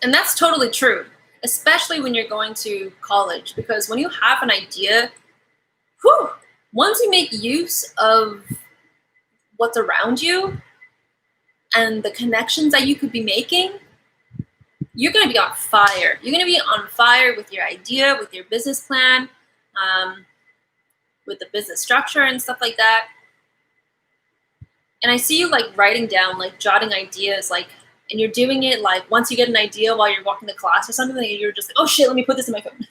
And that's totally true, especially when you're going to college, because when you have an idea, once you make use of what's around you and the connections that you could be making, you're going to be on fire. You're going to be on fire with your idea, with your business plan, with the business structure and stuff like that. And I see you like writing down, like jotting ideas, like, and you're doing it like once you get an idea while you're walking to class or something, like you're just like, oh shit, let me put this in my phone.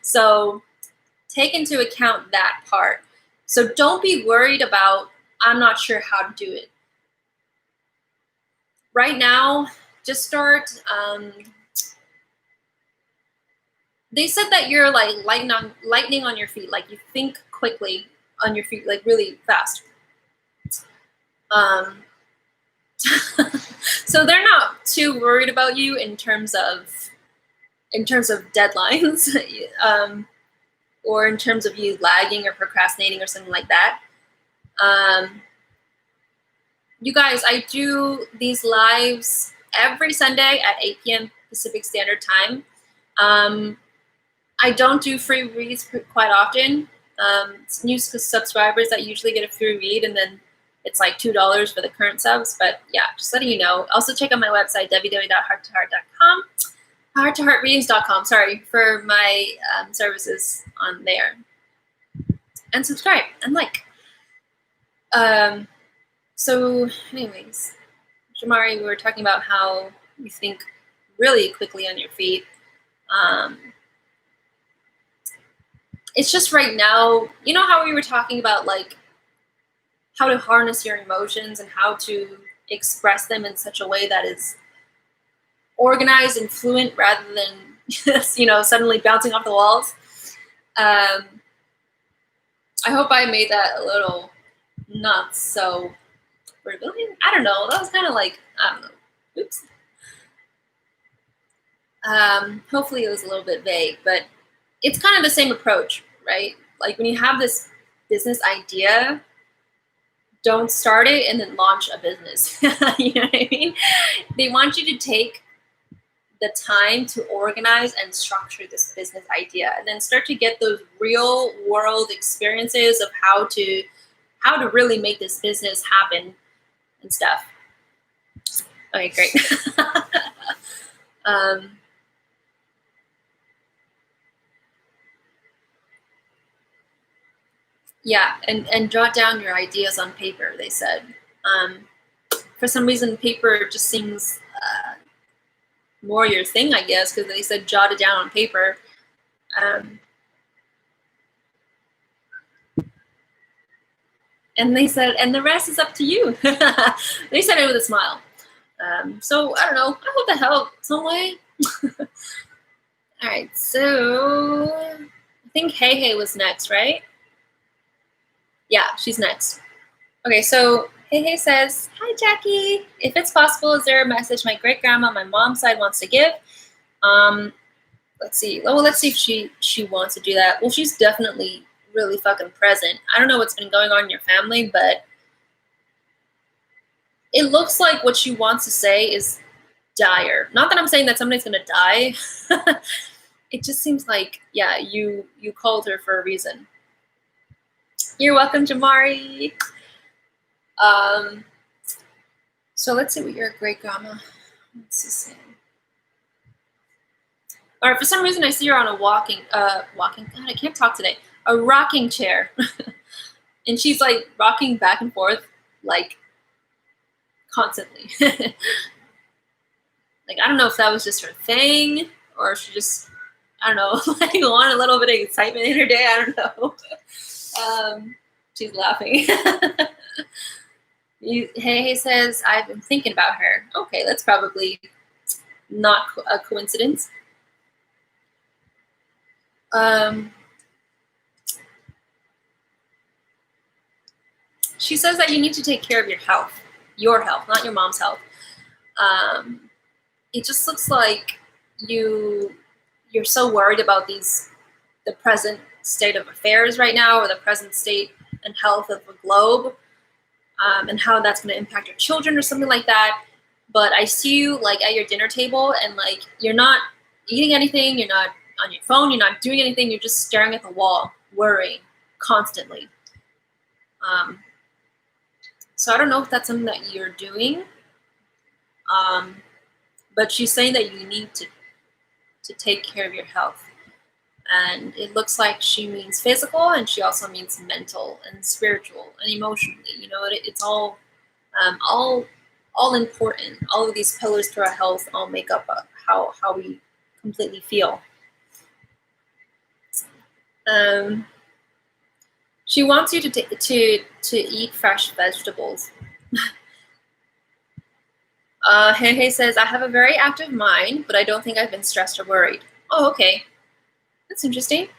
So take into account that part. So don't be worried about, I'm not sure how to do it. Right now, just start. They said that you're like lightning on your feet, like you think quickly on your feet, like really fast. So they're not too worried about you in terms of deadlines, or in terms of you lagging or procrastinating or something like that. You guys, I do these lives every Sunday at 8 p.m. Pacific Standard Time. I don't do free reads quite often. It's new subscribers that usually get a free read, and then it's like $2 for the current subs. But yeah, just letting you know. Also check out my website, www.hearttoheart.com, hearttoheartreadings.com, sorry, for my services on there. And subscribe and like. So anyways, Jamari, we were talking about how you think really quickly on your feet. It's just right now, you know how we were talking about like how to harness your emotions and how to express them in such a way that is organized and fluent rather than just, suddenly bouncing off the walls. I hope I made that a little not so revealing. I don't know. That was kind of like, I don't know. Oops. Hopefully it was a little bit vague, but it's kind of the same approach, right? Like when you have this business idea, don't start it and then launch a business. You know what I mean? They want you to take the time to organize and structure this business idea, and then start to get those real world experiences of how to really make this business happen and stuff. Okay, great. Yeah, and jot down your ideas on paper, they said. For some reason, paper just seems more your thing, I guess, because they said jot it down on paper. And they said, and the rest is up to you. They said it with a smile. So, I don't know. I hope that helped some way. All right, so I think Hey Hey was next, right? Yeah, she's next. Okay, so Hey Hey says, hi, Jackie. If it's possible, is there a message my great-grandma on my mom's side wants to give? Let's see. Well, let's see if she wants to do that. Well, she's definitely really fucking present. I don't know what's been going on in your family, but it looks like what she wants to say is dire. Not that I'm saying that somebody's gonna die. It just seems like, yeah, you called her for a reason. You're welcome, Jamari. So let's see what your great grandma wants to say. All right, for some reason I see her on a walking, God, I can't talk today. A rocking chair. And she's like rocking back and forth, like constantly. Like, I don't know if that was just her thing, or she just, I don't know, like want a little bit of excitement in her day. I don't know. She's laughing. Hey says, I've been thinking about her. Okay, that's probably not a coincidence. She says that you need to take care of your health, not your mom's health. It just looks like you're so worried about the present state of affairs right now, or the present state and health of the globe, and how that's going to impact your children or something like that. But I see you like at your dinner table, and like you're not eating anything, you're not on your phone, you're not doing anything, you're just staring at the wall, worrying constantly. So I don't know if that's something that you're doing, but she's saying that you need to take care of your health. And it looks like she means physical, and she also means mental and spiritual and emotionally. You know, it's all important. All of these pillars to our health all make up how we completely feel. She wants you to eat fresh vegetables. Hey says, I have a very active mind, but I don't think I've been stressed or worried. Oh, okay. That's interesting.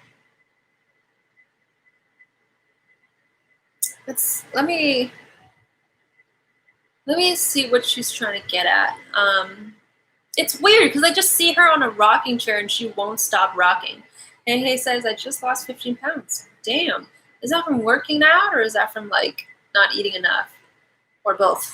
Let me see what she's trying to get at. It's weird because I just see her on a rocking chair and she won't stop rocking. Hey says, I just lost 15 pounds. Damn. Is that from working out, or is that from like not eating enough, or both?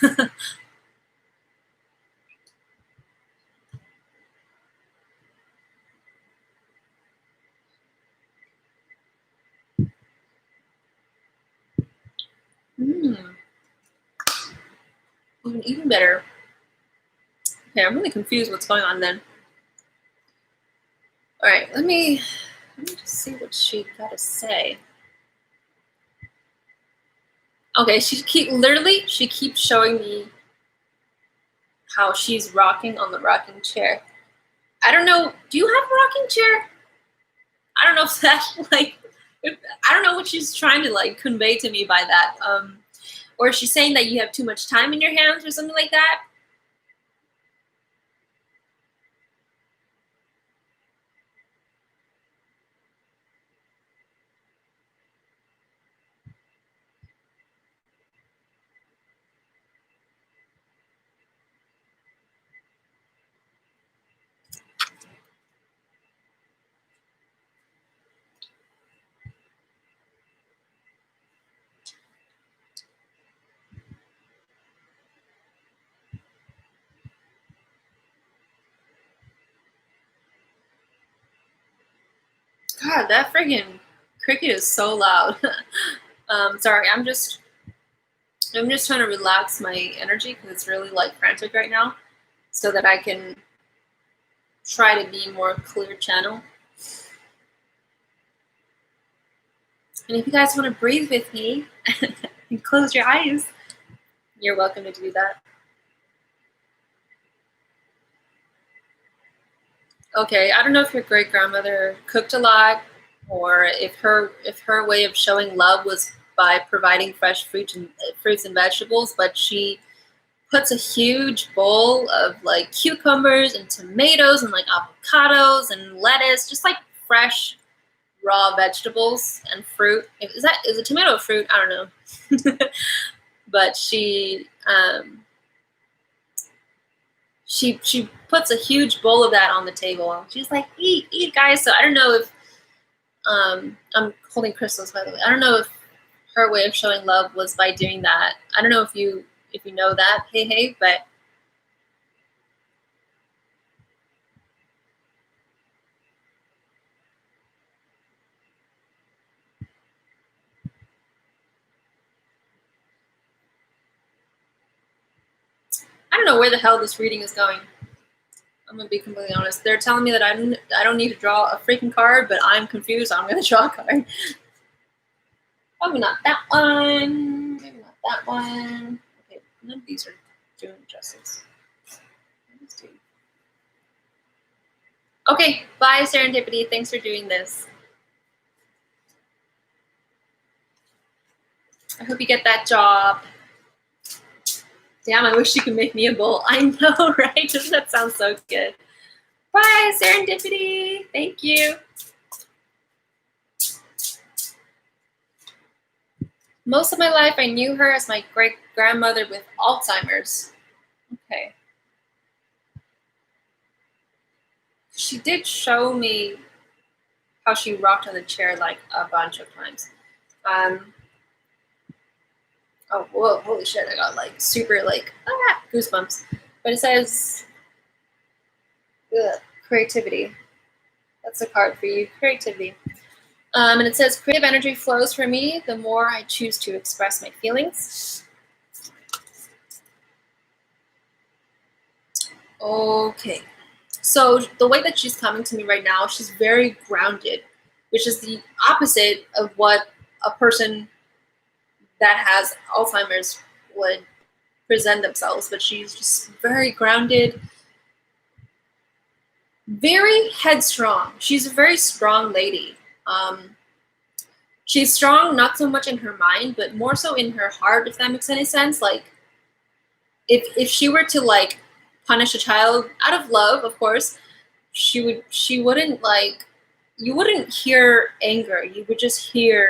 Even better. Okay, I'm really confused what's going on then. All right, let me just see what she got to say. Okay, she keeps showing me how she's rocking on the rocking chair. I don't know. Do you have a rocking chair? I don't know if that I don't know what she's trying to like convey to me by that. Or is she saying that you have too much time in your hands or something like that? God, that friggin' cricket is so loud. Sorry, I'm just trying to relax my energy because it's really like frantic right now, so that I can try to be more clear channel. And if you guys want to breathe with me and close your eyes, you're welcome to do that. Okay, I don't know if your great grandmother cooked a lot, or if her way of showing love was by providing fresh fruits and vegetables, but she puts a huge bowl of like cucumbers and tomatoes and like avocados and lettuce, just like fresh raw vegetables and fruit. Is a tomato a fruit? I don't know. But she puts a huge bowl of that on the table. She's like, eat, guys. So I don't know if I'm holding crystals, by the way. I don't know if her way of showing love was by doing that. I don't know if you know that. Hey, but I don't know where the hell this reading is going. I'm gonna be completely honest. They're telling me that I don't need to draw a freaking card, but I'm confused. So I'm gonna draw a card. Probably not that one. Maybe not that one. Okay, none of these are doing justice. Let's see. Okay, bye, Serendipity. Thanks for doing this. I hope you get that job. Damn, I wish you could make me a bowl. I know, right? Doesn't that sound so good? Bye, Serendipity. Thank you. Most of my life, I knew her as my great-grandmother with Alzheimer's. Okay. She did show me how she rocked on the chair like a bunch of times. Oh, whoa, holy shit, I got like super like goosebumps. But it says creativity. That's a card for you, creativity. And it says creative energy flows for me the more I choose to express my feelings. Okay. So the way that she's coming to me right now, she's very grounded, which is the opposite of what a person that has Alzheimer's would present themselves. But she's just very grounded, very headstrong. She's a very strong lady. She's strong not so much in her mind, but more so in her heart, if that makes any sense. Like, if she were to like punish a child out of love, of course, she wouldn't like, you wouldn't hear anger. You would just feel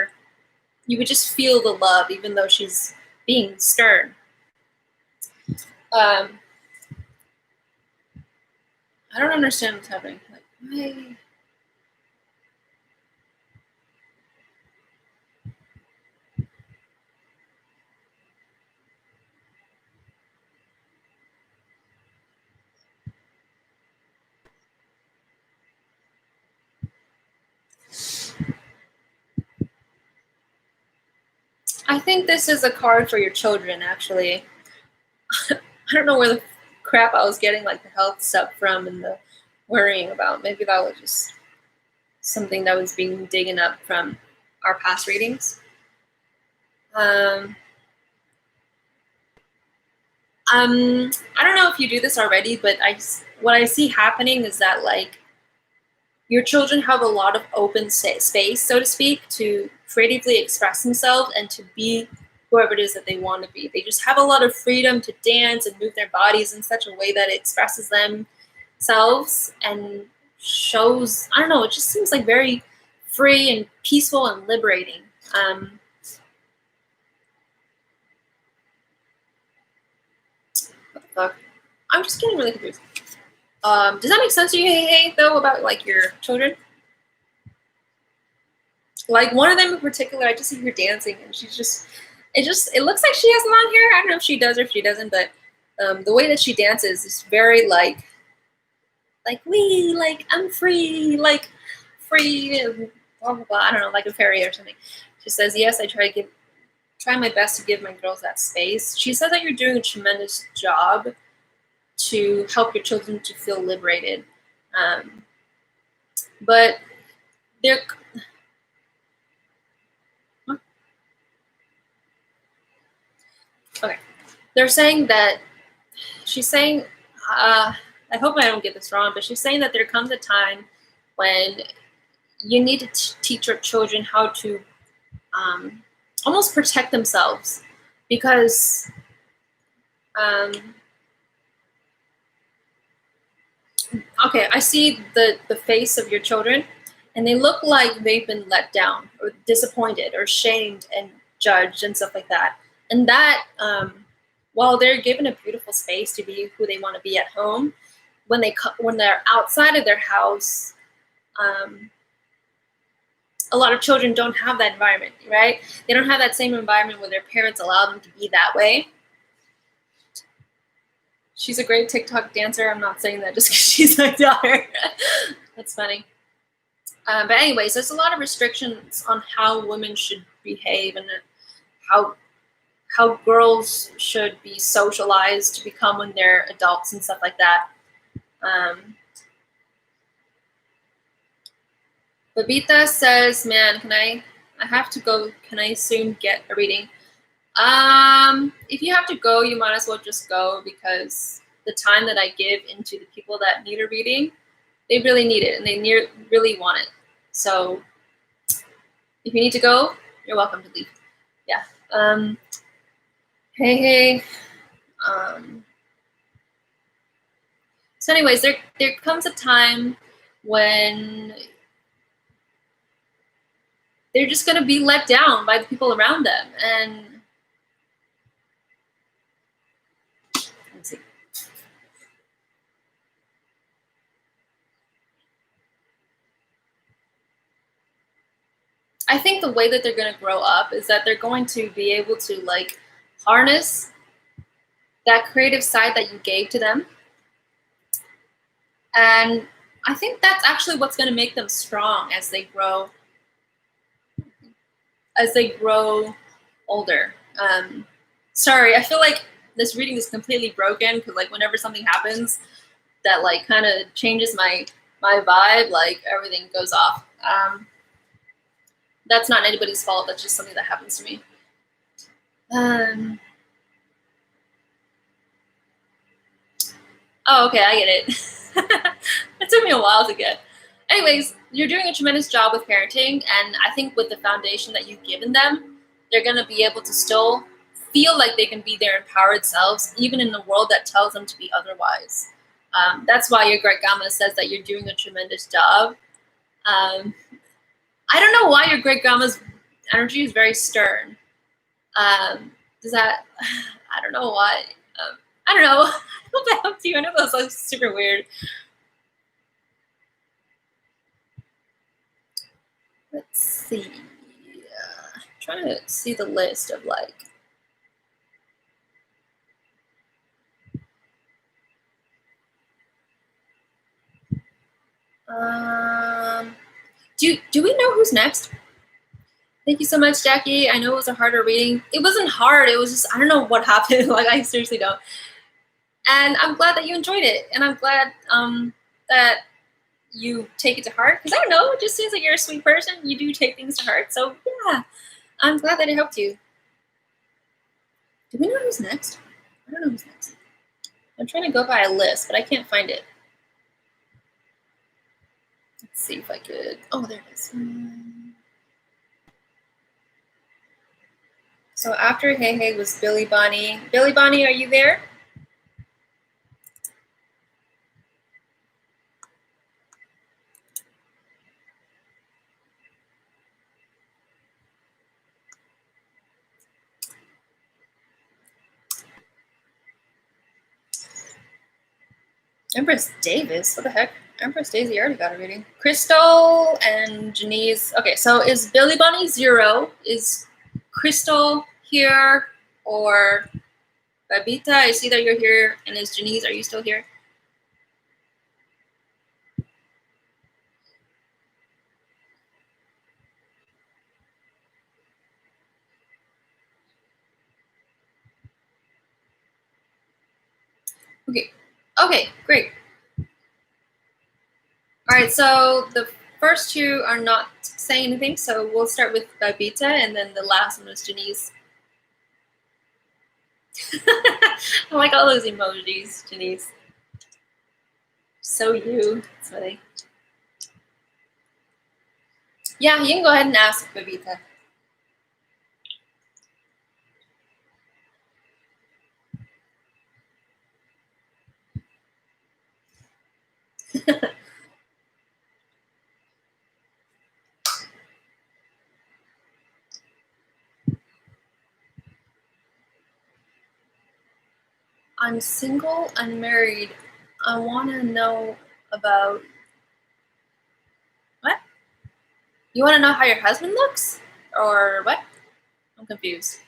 the love, even though she's being stern. I don't understand what's happening. Like, why? I think this is a card for your children, actually. I don't know where the crap I was getting like the health stuff from and the worrying about. Maybe that was just something that was being digging up from our past readings. I don't know if you do this already, but what I see happening is that like your children have a lot of open space, so to speak, to creatively express themselves and to be whoever it is that they want to be. They just have a lot of freedom to dance and move their bodies in such a way that it expresses themselves and shows, I don't know, it just seems like very free and peaceful and liberating. What the fuck? I'm just getting really confused. Does that make sense to you, hey, though, about like your children? Like one of them in particular, I just see her dancing, and it looks like she has long hair. I don't know if she does or if she doesn't, but the way that she dances is very like I'm free, like free, and blah blah blah. I don't know, like a fairy or something. She says, yes, I try my best to give my girls that space. She says that you're doing a tremendous job to help your children to feel liberated, but they're. Okay. They're saying that she's saying, I hope I don't get this wrong, but she's saying that there comes a time when you need to teach your children how to almost protect themselves, because okay, I see the face of your children, and they look like they've been let down or disappointed or shamed and judged and stuff like that. And that, while they're given a beautiful space to be who they want to be at home, when they're outside of their house, a lot of children don't have that environment, right? They don't have that same environment where their parents allow them to be that way. She's a great TikTok dancer. I'm not saying that just because she's my daughter. That's funny. But anyways, there's a lot of restrictions on how women should behave and how girls should be socialized to become when they're adults and stuff like that. Babita says, man, I have to go. Can I soon get a reading? If you have to go, you might as well just go, because the time that I give into the people that need a reading They really need it, and they really want it. So if you need to go, you're welcome to leave. Yeah. Hey. So anyways, there comes a time when they're just going to be let down by the people around them. And let's see. I think the way that they're going to grow up is that they're going to be able to like harness that creative side that you gave to them. And I think that's actually what's going to make them strong as they grow older. Sorry, I feel like this reading is completely broken because like whenever something happens that like kind of changes my vibe, like everything goes off. That's not anybody's fault. That's just something that happens to me. Oh, okay, I get it. It took me a while to get. Anyways, you're doing a tremendous job with parenting, and I think with the foundation that you've given them, they're going to be able to still feel like they can be their empowered selves, even in a world that tells them to be otherwise. That's why your great grandma says that you're doing a tremendous job. I don't know why your great grandma's energy is very stern. Does that? I don't know why. I don't know. I hope that helps you. I know that was like super weird. Let's see. I'm trying to see the list of like. Do we know who's next? Thank you so much, Jackie. I know it was a harder reading. It wasn't hard. It was just, I don't know what happened. Like, I seriously don't. And I'm glad that you enjoyed it. And I'm glad that you take it to heart. Because I don't know, it just seems like you're a sweet person. You do take things to heart. So, yeah, I'm glad that it helped you. Do we know who's next? I don't know who's next. I'm trying to go by a list, but I can't find it. Let's see if I could. Oh, there it is. So after Hey Hey was Billy Bonnie. Billy Bonnie, are you there? Empress Davis? What the heck? Empress Daisy already got a reading. Crystal and Janice. Okay, so is Billy Bonnie 0? Is Crystal here? Or Babita? I see that you're here. And is Janice, are you still here? Okay. Okay, great. All right, so the first two are not saying anything, so we'll start with Babita, and then the last one is Janice. I like all those emojis, Janice. So you. That's funny. Yeah, you can go ahead and ask Babita. I'm single, unmarried. I want to know about what? You want to know how your husband looks? Or what? I'm confused.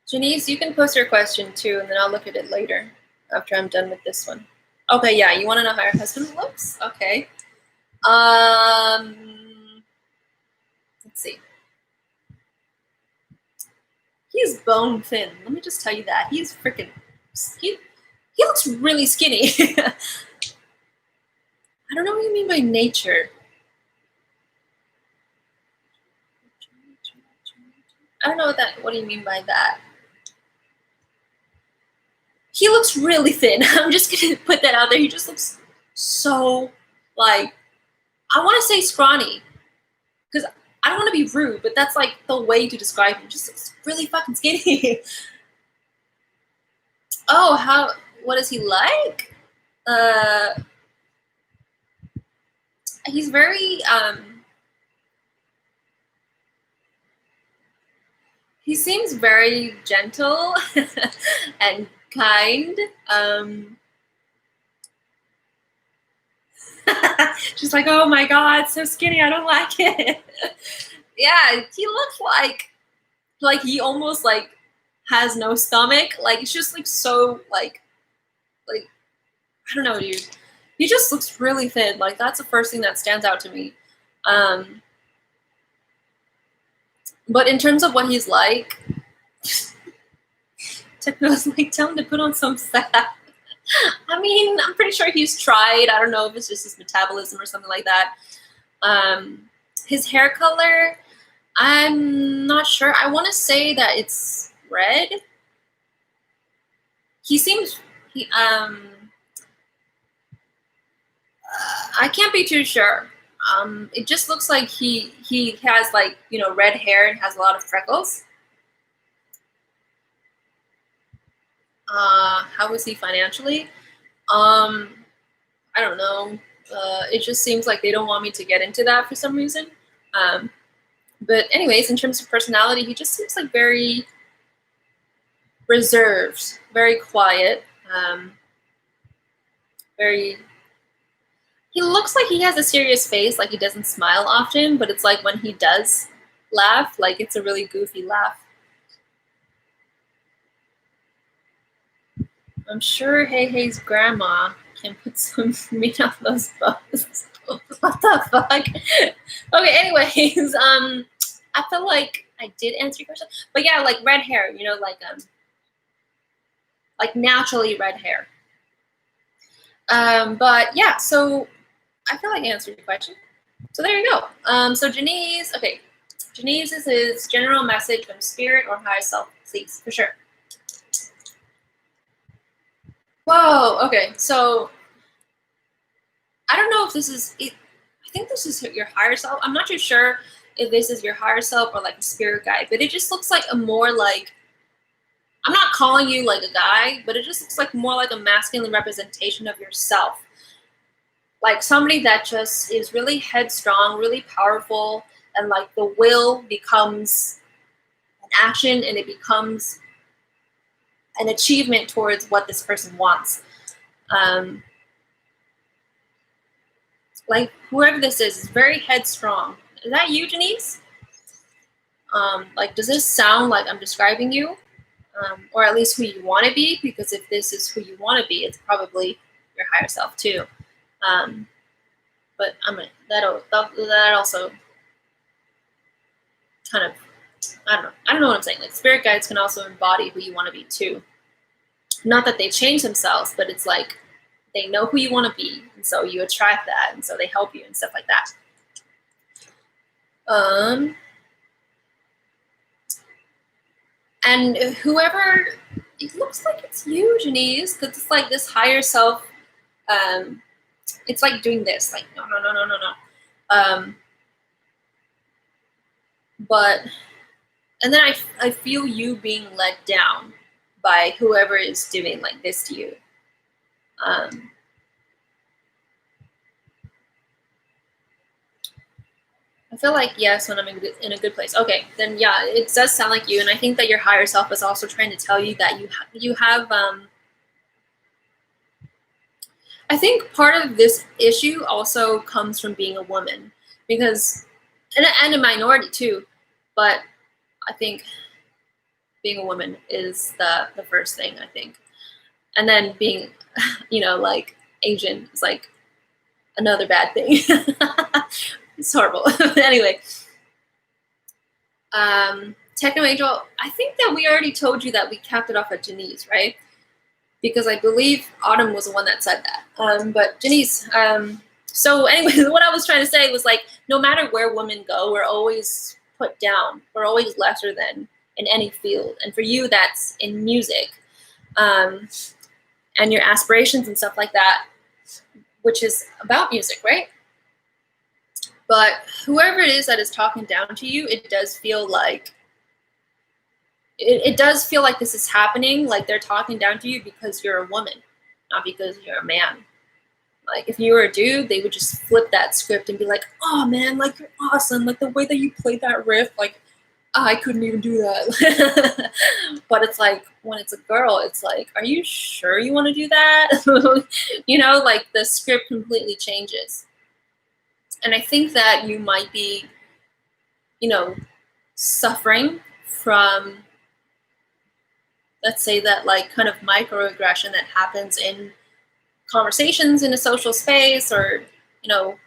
Janice, you can post your question too, and then I'll look at it later after I'm done with this one. Okay, yeah, you want to know how your husband looks? Okay. Let's see. He's bone thin. Let me just tell you that. He's freaking, he looks really skinny. I don't know what you mean by nature. I don't know what do you mean by that? He looks really thin. I'm just gonna put that out there. He just looks so, like, I want to say scrawny, because I don't want to be rude, but that's like the way to describe him. Just looks really fucking skinny. Oh, what is he like? He's very, he seems very gentle and kind. She's like, oh my God, so skinny, I don't like it. Yeah, he looks like he almost like has no stomach. Like, it's just like so like I don't know, dude. He just looks really thin. Like, that's the first thing that stands out to me. But in terms of what he's like, Techno's like, tell him to put on some fat. I mean, I'm pretty sure he's tried. I don't know if it's just his metabolism or something like that. His hair color, I'm not sure. I want to say that it's red. He seems, I can't be too sure. It just looks like he has, like, you know, red hair and has a lot of freckles. How is he financially? I don't know. It just seems like they don't want me to get into that for some reason. But anyways, in terms of personality, he just seems like very reserved, very quiet, he looks like he has a serious face, like he doesn't smile often, but it's like when he does laugh, like it's a really goofy laugh. I'm sure Hey Hey's grandma can put some meat on those bones. What the fuck? Okay, anyways, I feel like I did answer your question. But yeah, like red hair, you know, like naturally red hair. But yeah, so I feel like I answered your question. So there you go. So Janice, okay. Janice is his general message from spirit or higher self, please, for sure. Whoa, okay. So I don't know if this is, I think this is your higher self. I'm not too sure if this is your higher self or like a spirit guide, but it just looks like a more like, I'm not calling you like a guy, but it just looks like more like a masculine representation of yourself. Like somebody that just is really headstrong, really powerful, and like the will becomes an action and it becomes an achievement towards what this person wants. Like whoever this is very headstrong. Is that you, Janice? Like, does this sound like I'm describing you? Or at least who you want to be? Because if this is who you want to be, it's probably your higher self too. But that also kind of, I don't know what I'm saying. Like spirit guides can also embody who you want to be too. Not that they change themselves, but it's like they know who you want to be, and so you attract that, and so they help you and stuff like that. And whoever, it looks like it's you, Janice, because it's like this higher self. It's like doing this, like no. But and then I feel you being let down by whoever is doing like this to you. I feel like yes, when I'm in a good place. Okay, then yeah, it does sound like you, and I think that your higher self is also trying to tell you that you have. I think part of this issue also comes from being a woman, because and a minority too, but I think being a woman is the first thing, I think, and then being, you know, like Asian is like another bad thing. It's horrible. Anyway, Techno Angel, I think that we already told you that we capped it off at Janice, right? Because I believe Autumn was the one that said that. But Janice, so anyway, what I was trying to say was like, no matter where women go, we're always put down. We're always lesser than. in any field. And for you, that's in music, and your aspirations and stuff like that, which is about music, right? But whoever it is that is talking down to you, it does feel like this is happening. Like they're talking down to you because you're a woman, not because you're a man. Like if you were a dude, they would just flip that script and be like, "Oh man, like you're awesome. Like the way that you played that riff, like I couldn't even do that." But it's like when it's a girl, it's like, "Are you sure you want to do that?" You know, like the script completely changes. And I think that you might be, you know, suffering from, let's say, that like kind of microaggression that happens in conversations in a social space, or you know,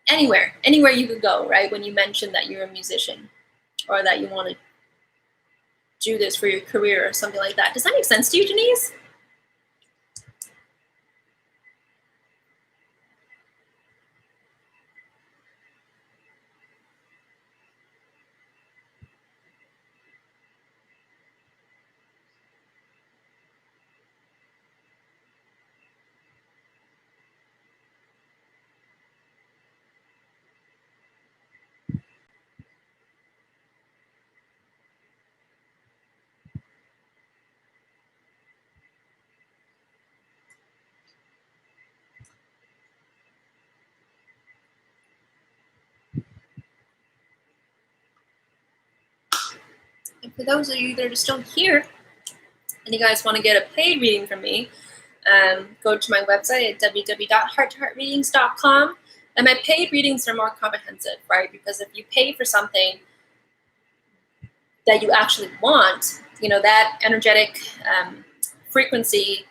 anywhere you could go, right? When you mention that you're a musician or that you want to do this for your career or something like that. Does that make sense to you, Denise? And for those of you that are still here and you guys want to get a paid reading from me, go to my website at www.hearttoheartreadings.com. And my paid readings are more comprehensive, right? Because if you pay for something that you actually want, you know, that energetic frequency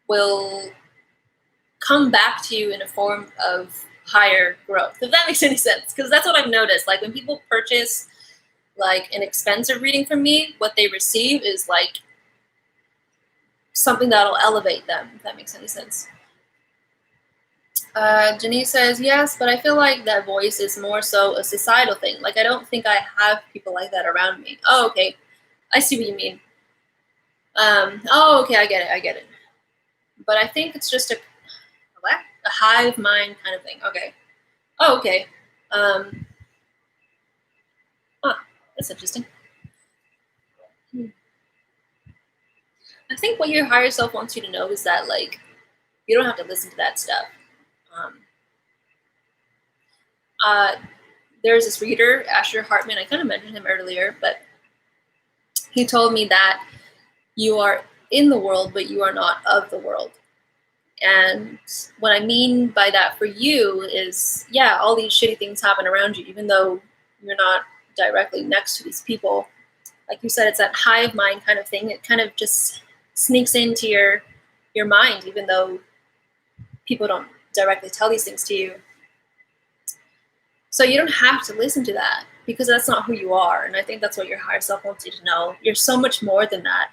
will come back to you in a form of higher growth, if that makes any sense. Because that's what I've noticed. Like when people purchase like an expensive reading from me, what they receive is like something that'll elevate them, if that makes any sense. Janice says, yes, but I feel like that voice is more so a societal thing. Like, I don't think I have people like that around me. Oh, okay. I see what you mean. Oh, okay, I get it. But I think it's just a hive mind kind of thing. Okay. Oh, okay. That's interesting. I think what your higher self wants you to know is that, like, you don't have to listen to that stuff. There's this reader, Asher Hartman. I kind of mentioned him earlier, but he told me that you are in the world, but you are not of the world. And what I mean by that for you is, yeah, all these shitty things happen around you, even though you're not directly next to these people. Like you said, it's that hive mind kind of thing. It kind of just sneaks into your mind, even though people don't directly tell these things to you. So you don't have to listen to that, because that's not who you are. And I think that's what your higher self wants you to know. You're so much more than that.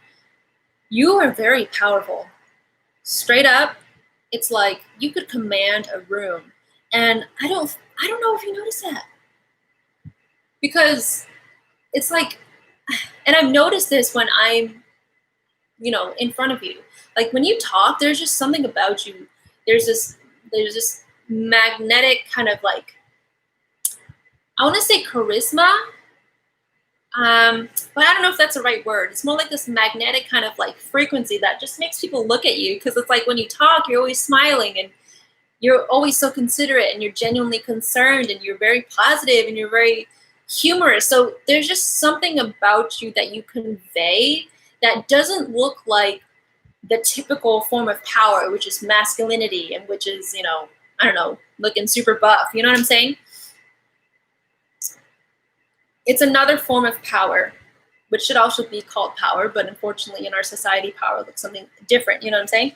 You are very powerful. Straight up, it's like you could command a room. And I don't know if you notice that. Because it's like, and I've noticed this when I'm, you know, in front of you. Like when you talk, there's just something about you. There's this magnetic kind of like, I want to say charisma, but I don't know if that's the right word. It's more like this magnetic kind of like frequency that just makes people look at you, because it's like when you talk, you're always smiling and you're always so considerate and you're genuinely concerned and you're very positive and you're very humorous. So there's just something about you that you convey that doesn't look like the typical form of power, which is masculinity and which is, you know, I don't know, looking super buff. You know what I'm saying? It's another form of power, which should also be called power, but unfortunately in our society, power looks something different. You know what I'm saying?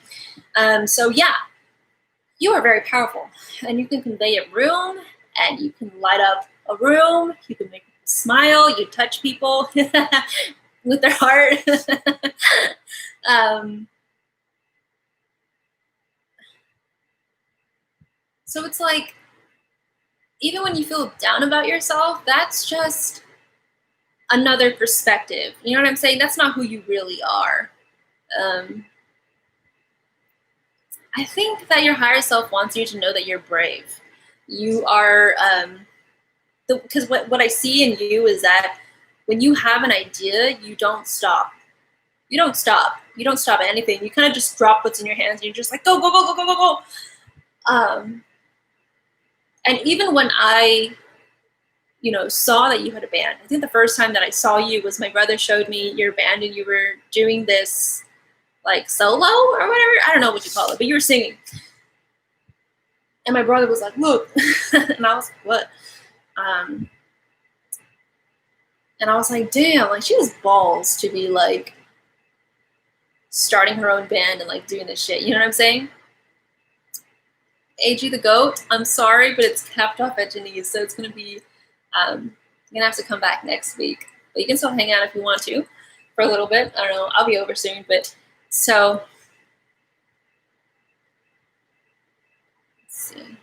So yeah, you are very powerful, and you can convey a room, and you can light up a room. You can make people smile. You touch people with their heart. So it's like, even when you feel down about yourself, that's just another perspective. You know what I'm saying? That's not who you really are. I think that your higher self wants you to know that you're brave. You are, because what I see in you is that when you have an idea, you don't stop. You don't stop. You don't stop at anything. You kind of just drop what's in your hands. And you're just like, go, go, go, go, go, go, go. And even when I, saw that you had a band, I think the first time that I saw you was my brother showed me your band and you were doing this like solo or whatever. I don't know what you call it, but you were singing. And my brother was like, look. And I was like, what? And I was like, damn, like she has balls to be like starting her own band and like doing this shit. You know what I'm saying? AG the GOAT, I'm sorry, but it's capped off at Janice, so it's gonna be you're gonna have to come back next week. But you can still hang out if you want to for a little bit. I don't know, I'll be over soon, but so let's see.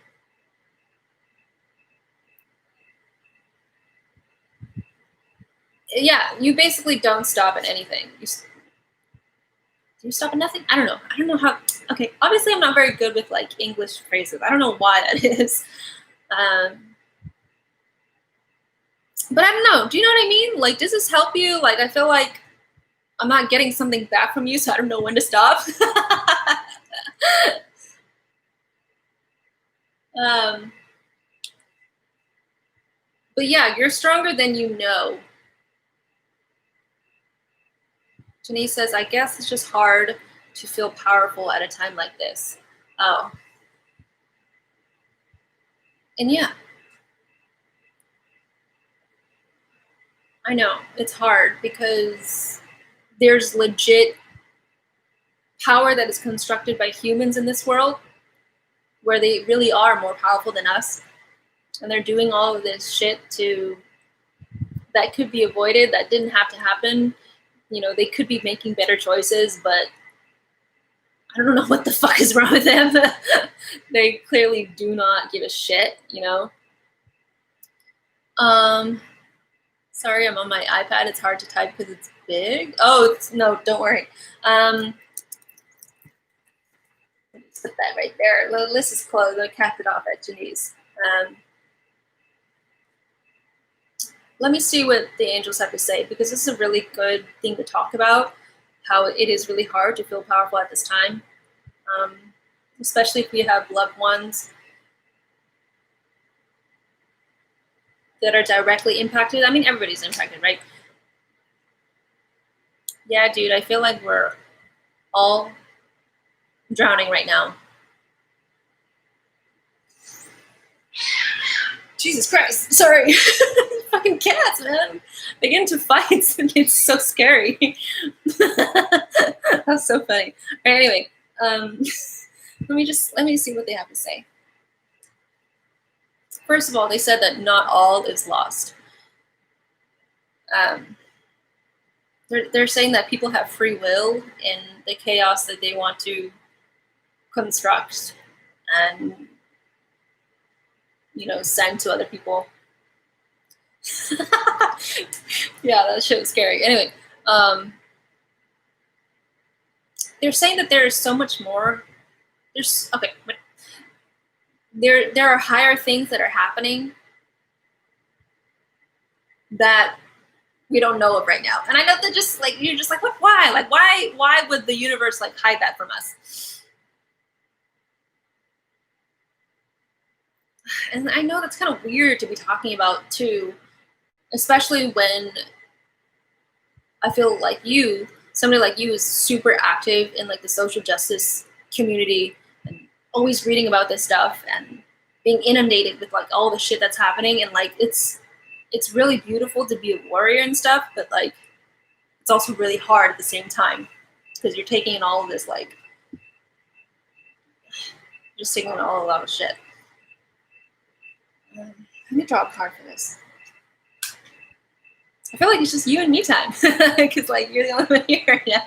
Yeah, you basically don't stop at anything. Do you stop at nothing? I don't know how. Okay, obviously I'm not very good with like English phrases. I don't know why that is. But I don't know. Do you know what I mean? Like, does this help you? Like, I feel like I'm not getting something back from you, so I don't know when to stop. But yeah, you're stronger than you know. Janice says, I guess it's just hard to feel powerful at a time like this. Oh. And yeah. I know, it's hard because there's legit power that is constructed by humans in this world where they really are more powerful than us. And they're doing all of this shit that could be avoided, that didn't have to happen. They could be making better choices, but I don't know what the fuck is wrong with them. They clearly do not give a shit, Sorry, I'm on my iPad. It's hard to type because it's big. Oh, no, don't worry. Put that right there. The list is closed. I capped it off at Janice. Let me see what the angels have to say, because this is a really good thing to talk about, how it is really hard to feel powerful at this time, especially if we have loved ones that are directly impacted. I mean, everybody's impacted, right? Yeah, dude, I feel like we're all drowning right now. Jesus Christ, sorry. Fucking cats, man. They get into fights and it's so scary. That's so funny. All right, anyway, let me see what they have to say. First of all, they said that not all is lost. They're saying that people have free will in the chaos that they want to construct and send to other people. Yeah, that shit was scary. Anyway, they're saying that there is so much more. There are higher things that are happening that we don't know of right now. And I know that just like you're just like, what? Why? Like, why would the universe like hide that from us? And I know that's kind of weird to be talking about too, especially when I feel like somebody like you is super active in like the social justice community and always reading about this stuff and being inundated with like all the shit that's happening. And like, it's really beautiful to be a warrior and stuff, but like, it's also really hard at the same time because you're taking in all of this, like, just taking in a lot of shit. Let me draw a card for this. I feel like it's just you and me time because like you're the only one here. Yeah.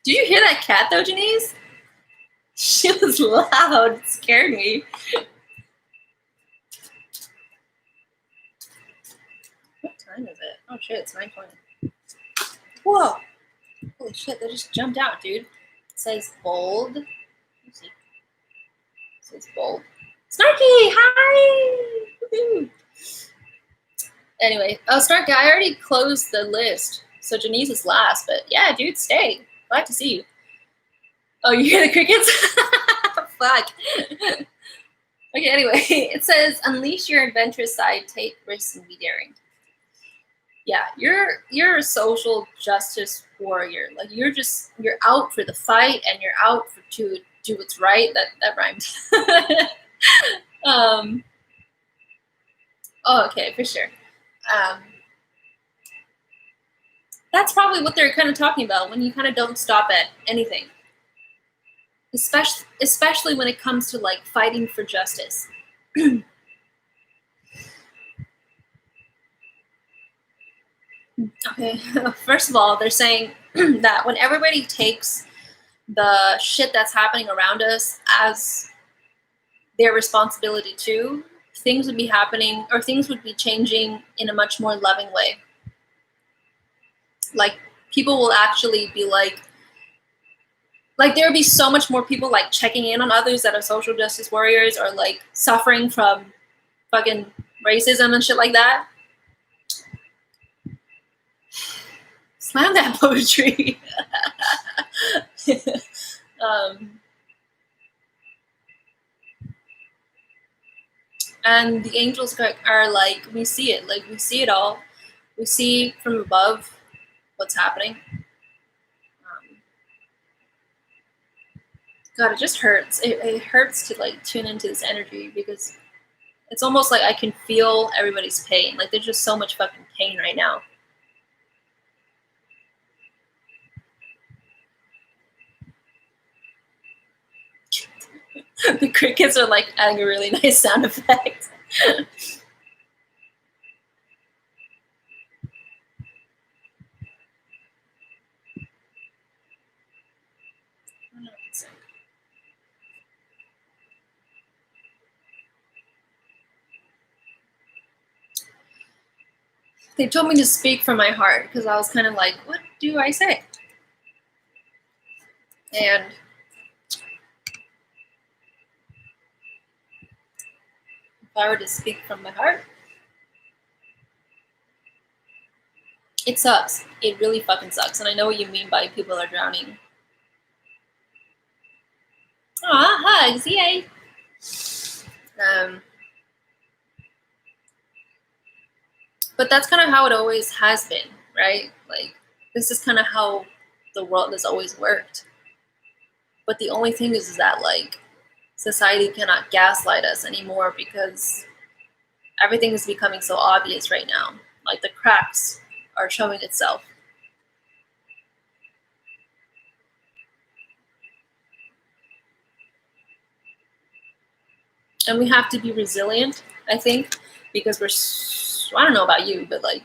Did you hear that cat though, Janice? She was loud. It scared me. time is it? Oh shit, it's 9:20. Whoa! Holy shit, that just jumped out, dude. It says bold. Let's see. It says bold. Snarky, hi! Woo-hoo. Anyway, Snarky, I already closed the list. So Janice is last, but yeah, dude, stay. Glad to see you. Oh, you hear the crickets? Fuck. Okay, anyway, it says, unleash your adventurous side, take risks, and be daring. Yeah, you're a social justice warrior. Like you're out for the fight and you're out to do what's right. That rhymed. Oh, okay, for sure. That's probably what they're kind of talking about when you kind of don't stop at anything. Especially when it comes to like fighting for justice. Okay, first of all, they're saying that when everybody takes the shit that's happening around us as their responsibility too, things would be happening or things would be changing in a much more loving way. Like people will actually be like there would be so much more people like checking in on others that are social justice warriors or like suffering from fucking racism and shit like that. Slam that poetry. And the angels are like, we see it. Like, we see it all. We see from above what's happening. God, it just hurts. It hurts to, like, tune into this energy because it's almost like I can feel everybody's pain. Like, there's just so much fucking pain right now. The crickets are, like, adding a really nice sound effect. They told me to speak from my heart because I was kind of like, what do I say? And if I were to speak from my heart, it sucks. It really fucking sucks. And I know what you mean by people are drowning. Aw, hugs, yay. But that's kind of how it always has been, right? Like, this is kind of how the world has always worked. But the only thing is that, like, society cannot gaslight us anymore because everything is becoming so obvious right now. Like, the cracks are showing itself. And we have to be resilient, I think, because I don't know about you, but like,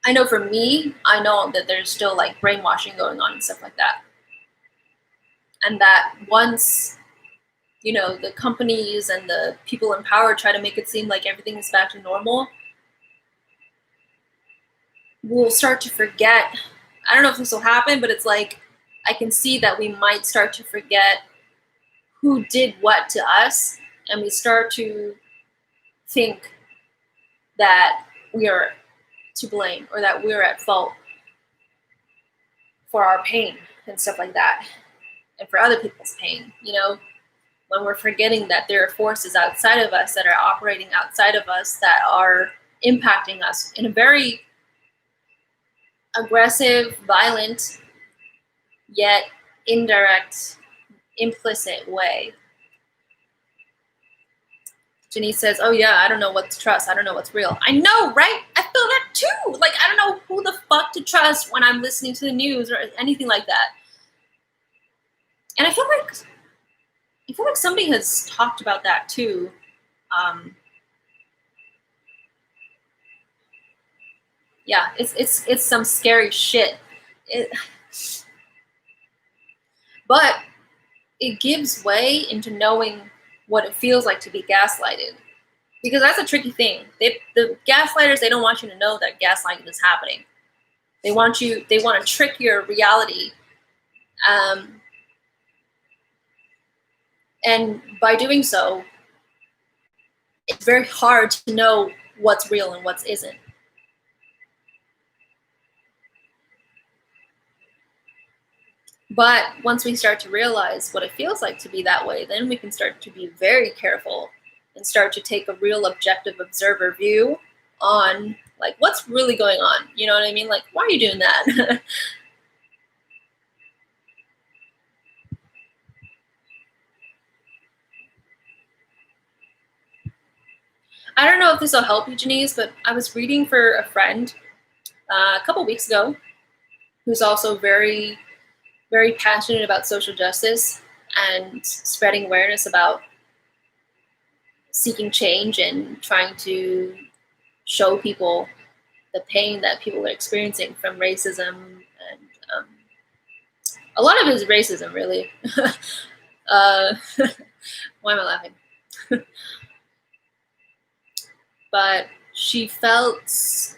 I know for me, I know that there's still like brainwashing going on and stuff like that. And that once, you know, the companies and the people in power try to make it seem like everything is back to normal, we'll start to forget. I don't know if this will happen, but it's like, I can see that we might start to forget who did what to us, and we start to think that we are to blame or that we're at fault for our pain and stuff like that, and for other people's pain, you know, when we're forgetting that there are forces outside of us that are operating outside of us that are impacting us in a very aggressive, violent, yet indirect, implicit way. Janice says, oh yeah, I don't know what to trust. I don't know what's real. I know, right? I feel that too. Like, I don't know who the fuck to trust when I'm listening to the news or anything like that. And I feel like somebody has talked about that too. Yeah, it's some scary shit. But it gives way into knowing what it feels like to be gaslighted. Because that's a tricky thing. The gaslighters, they don't want you to know that gaslighting is happening. They want to trick your reality. And by doing so, it's very hard to know what's real and what isn't. But once we start to realize what it feels like to be that way, then we can start to be very careful and start to take a real objective observer view on like what's really going on. You know what I mean? Like, why are you doing that? I don't know if this will help you, Janice, but I was reading for a friend a couple weeks ago who's also very, very passionate about social justice and spreading awareness about seeking change and trying to show people the pain that people are experiencing from racism. And a lot of it is racism, really. Why am I laughing? But she felt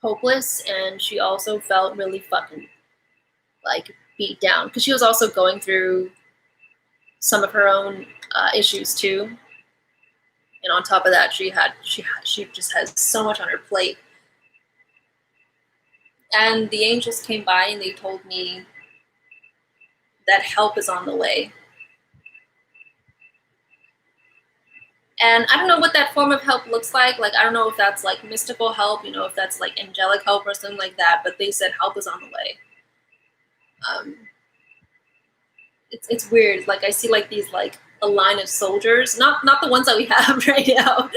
hopeless, and she also felt really fucking like beat down because she was also going through some of her own issues too. And on top of that, she just has so much on her plate. And the angels came by and they told me that help is on the way. And I don't know what that form of help looks like. Like, I don't know if that's like mystical help, you know, if that's like angelic help or something like that. But they said help is on the way. It's weird. Like, I see like these like a line of soldiers, not the ones that we have right now,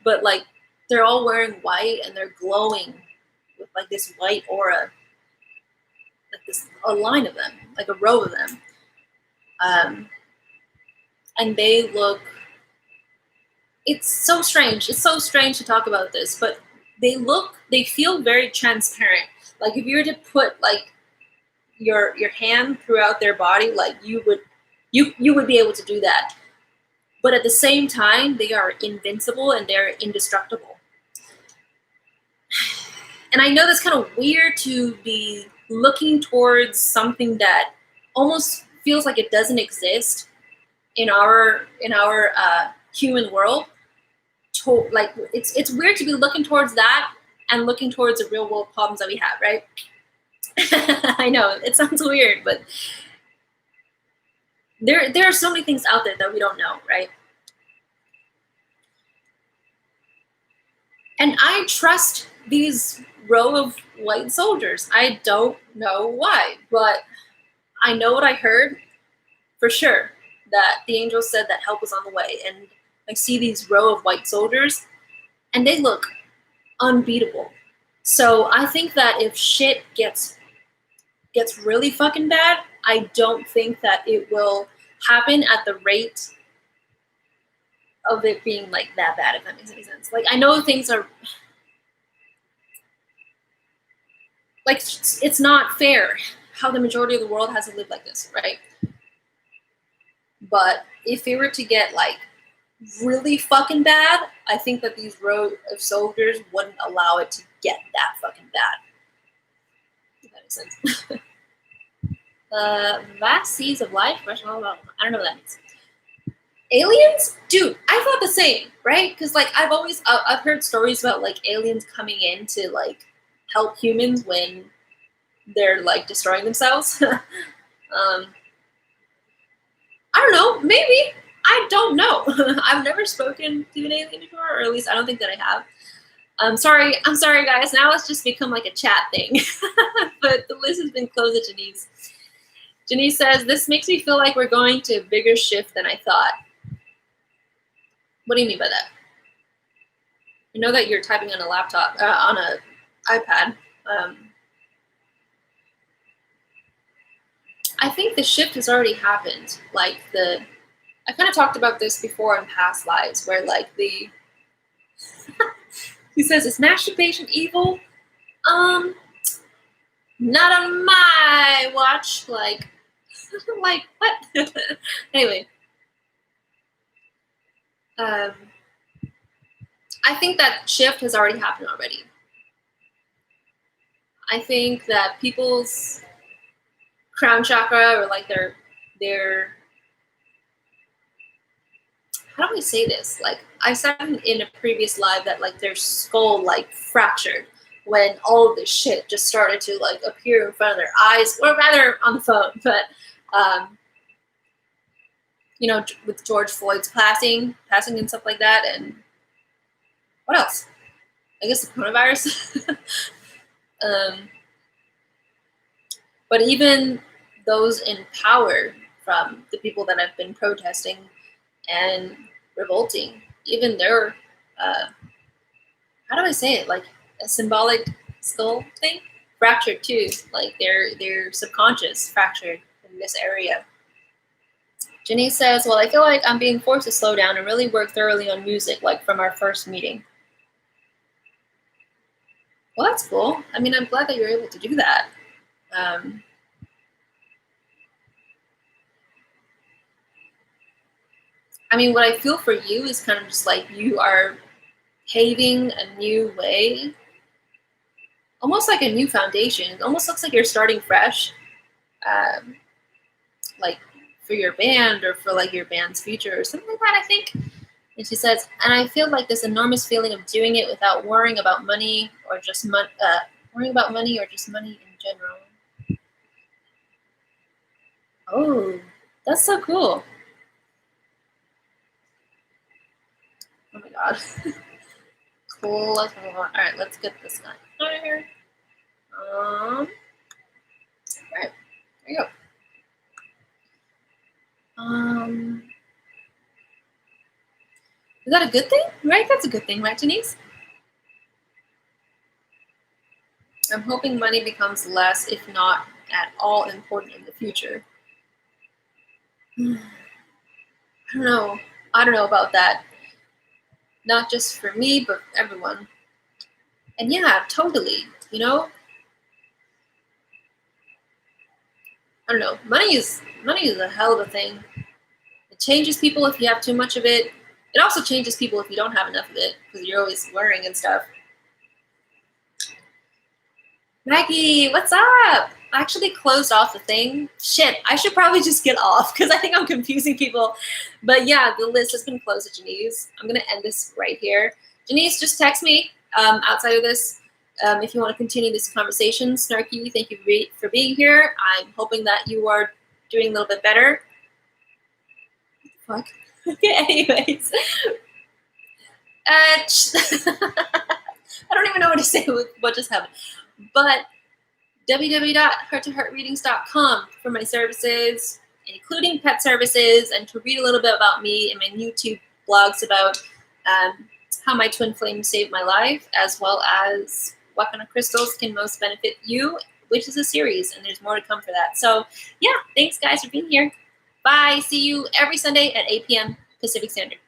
but like they're all wearing white and they're glowing with like this white aura, like a line of them, like a row of them, and they look. It's so strange. It's so strange to talk about this, but they feel very transparent. Like if you were to put like your hand throughout their body, like you would be able to do that. But at the same time, they are invincible and they're indestructible. And I know that's kind of weird to be looking towards something that almost feels like it doesn't exist in our human world. Like it's weird to be looking towards that and looking towards the real world problems that we have, right? I know it sounds weird, but there are so many things out there that we don't know, right? And I trust these row of white soldiers. I don't know why, but I know what I heard for sure, that the angel said that help was on the way. And I see these row of white soldiers and they look unbeatable. So I think that if shit gets really fucking bad, I don't think that it will happen at the rate of it being like that bad, if that makes any sense. Like, I know things are like, it's not fair how the majority of the world has to live like this, right? But if it were to get like really fucking bad, I think that these row of soldiers wouldn't allow it to get that fucking bad. If that makes sense. Vast seas of life, I don't know what that means. Aliens? Dude, I thought the same, right? Because like I've heard stories about like aliens coming in to like help humans when they're like destroying themselves. I don't know, maybe. I don't know. I've never spoken to an alien before, or at least I don't think that I have. I'm sorry guys, now it's just become like a chat thing. But the list has been closed at Janice. Janice says, this makes me feel like we're going to a bigger shift than I thought. What do you mean by that? I know that you're typing on a laptop, on an iPad. I think the shift has already happened. Like I kind of talked about this before in past lives, where like he says, is masturbation evil? Not on my watch. Like what? Anyway. I think that shift has already happened already. I think that people's crown chakra, or like their how do I say this? Like, I said in a previous live that like their skull like fractured when all of this shit just started to like appear in front of their eyes, or rather on the phone. But you know, with George Floyd's passing and stuff like that, and what else? I guess the coronavirus. But even those in power, from the people that have been protesting and revolting, even their how do I say it? Like a symbolic skull thing fractured too. Like their subconscious fractured in this area. Janice says, well, I feel like I'm being forced to slow down and really work thoroughly on music, like from our first meeting. Well, that's cool. I mean, I'm glad that you're able to do that. I mean, what I feel for you is kind of just like you are paving a new way, almost like a new foundation. It almost looks like you're starting fresh, like for your band or for like your band's future or something like that, I think. And she says, and I feel like this enormous feeling of doing it without worrying about money or just money in general. Oh, that's so cool. Oh my god. Cool. Let's move on. All right, let's get this guy out of here. All right, there you go. Is that a good thing? Right? That's a good thing, right, Denise? I'm hoping money becomes less, if not at all, important in the future. I don't know about that. Not just for me, but everyone. And yeah, totally. You know, I don't know. Money is a hell of a thing. It changes people if you have too much of it. It also changes people if you don't have enough of it, because you're always worrying and stuff. Maggie, what's up? I actually closed off the thing. Shit, I should probably just get off because I think I'm confusing people. But yeah, the list has been closed to Janice. I'm going to end this right here. Janice, just text me outside of this if you want to continue this conversation. Snarky, thank you for being here. I'm hoping that you are doing a little bit better. What the fuck? Okay, anyways. I don't even know what to say with what just happened. But www.hearttoheartreadings.com for my services, including pet services, and to read a little bit about me and my YouTube blogs about how my twin flame saved my life, as well as what kind of crystals can most benefit you, which is a series, and there's more to come for that. So yeah, thanks guys for being here. Bye. See you every Sunday at 8 p.m. Pacific Standard.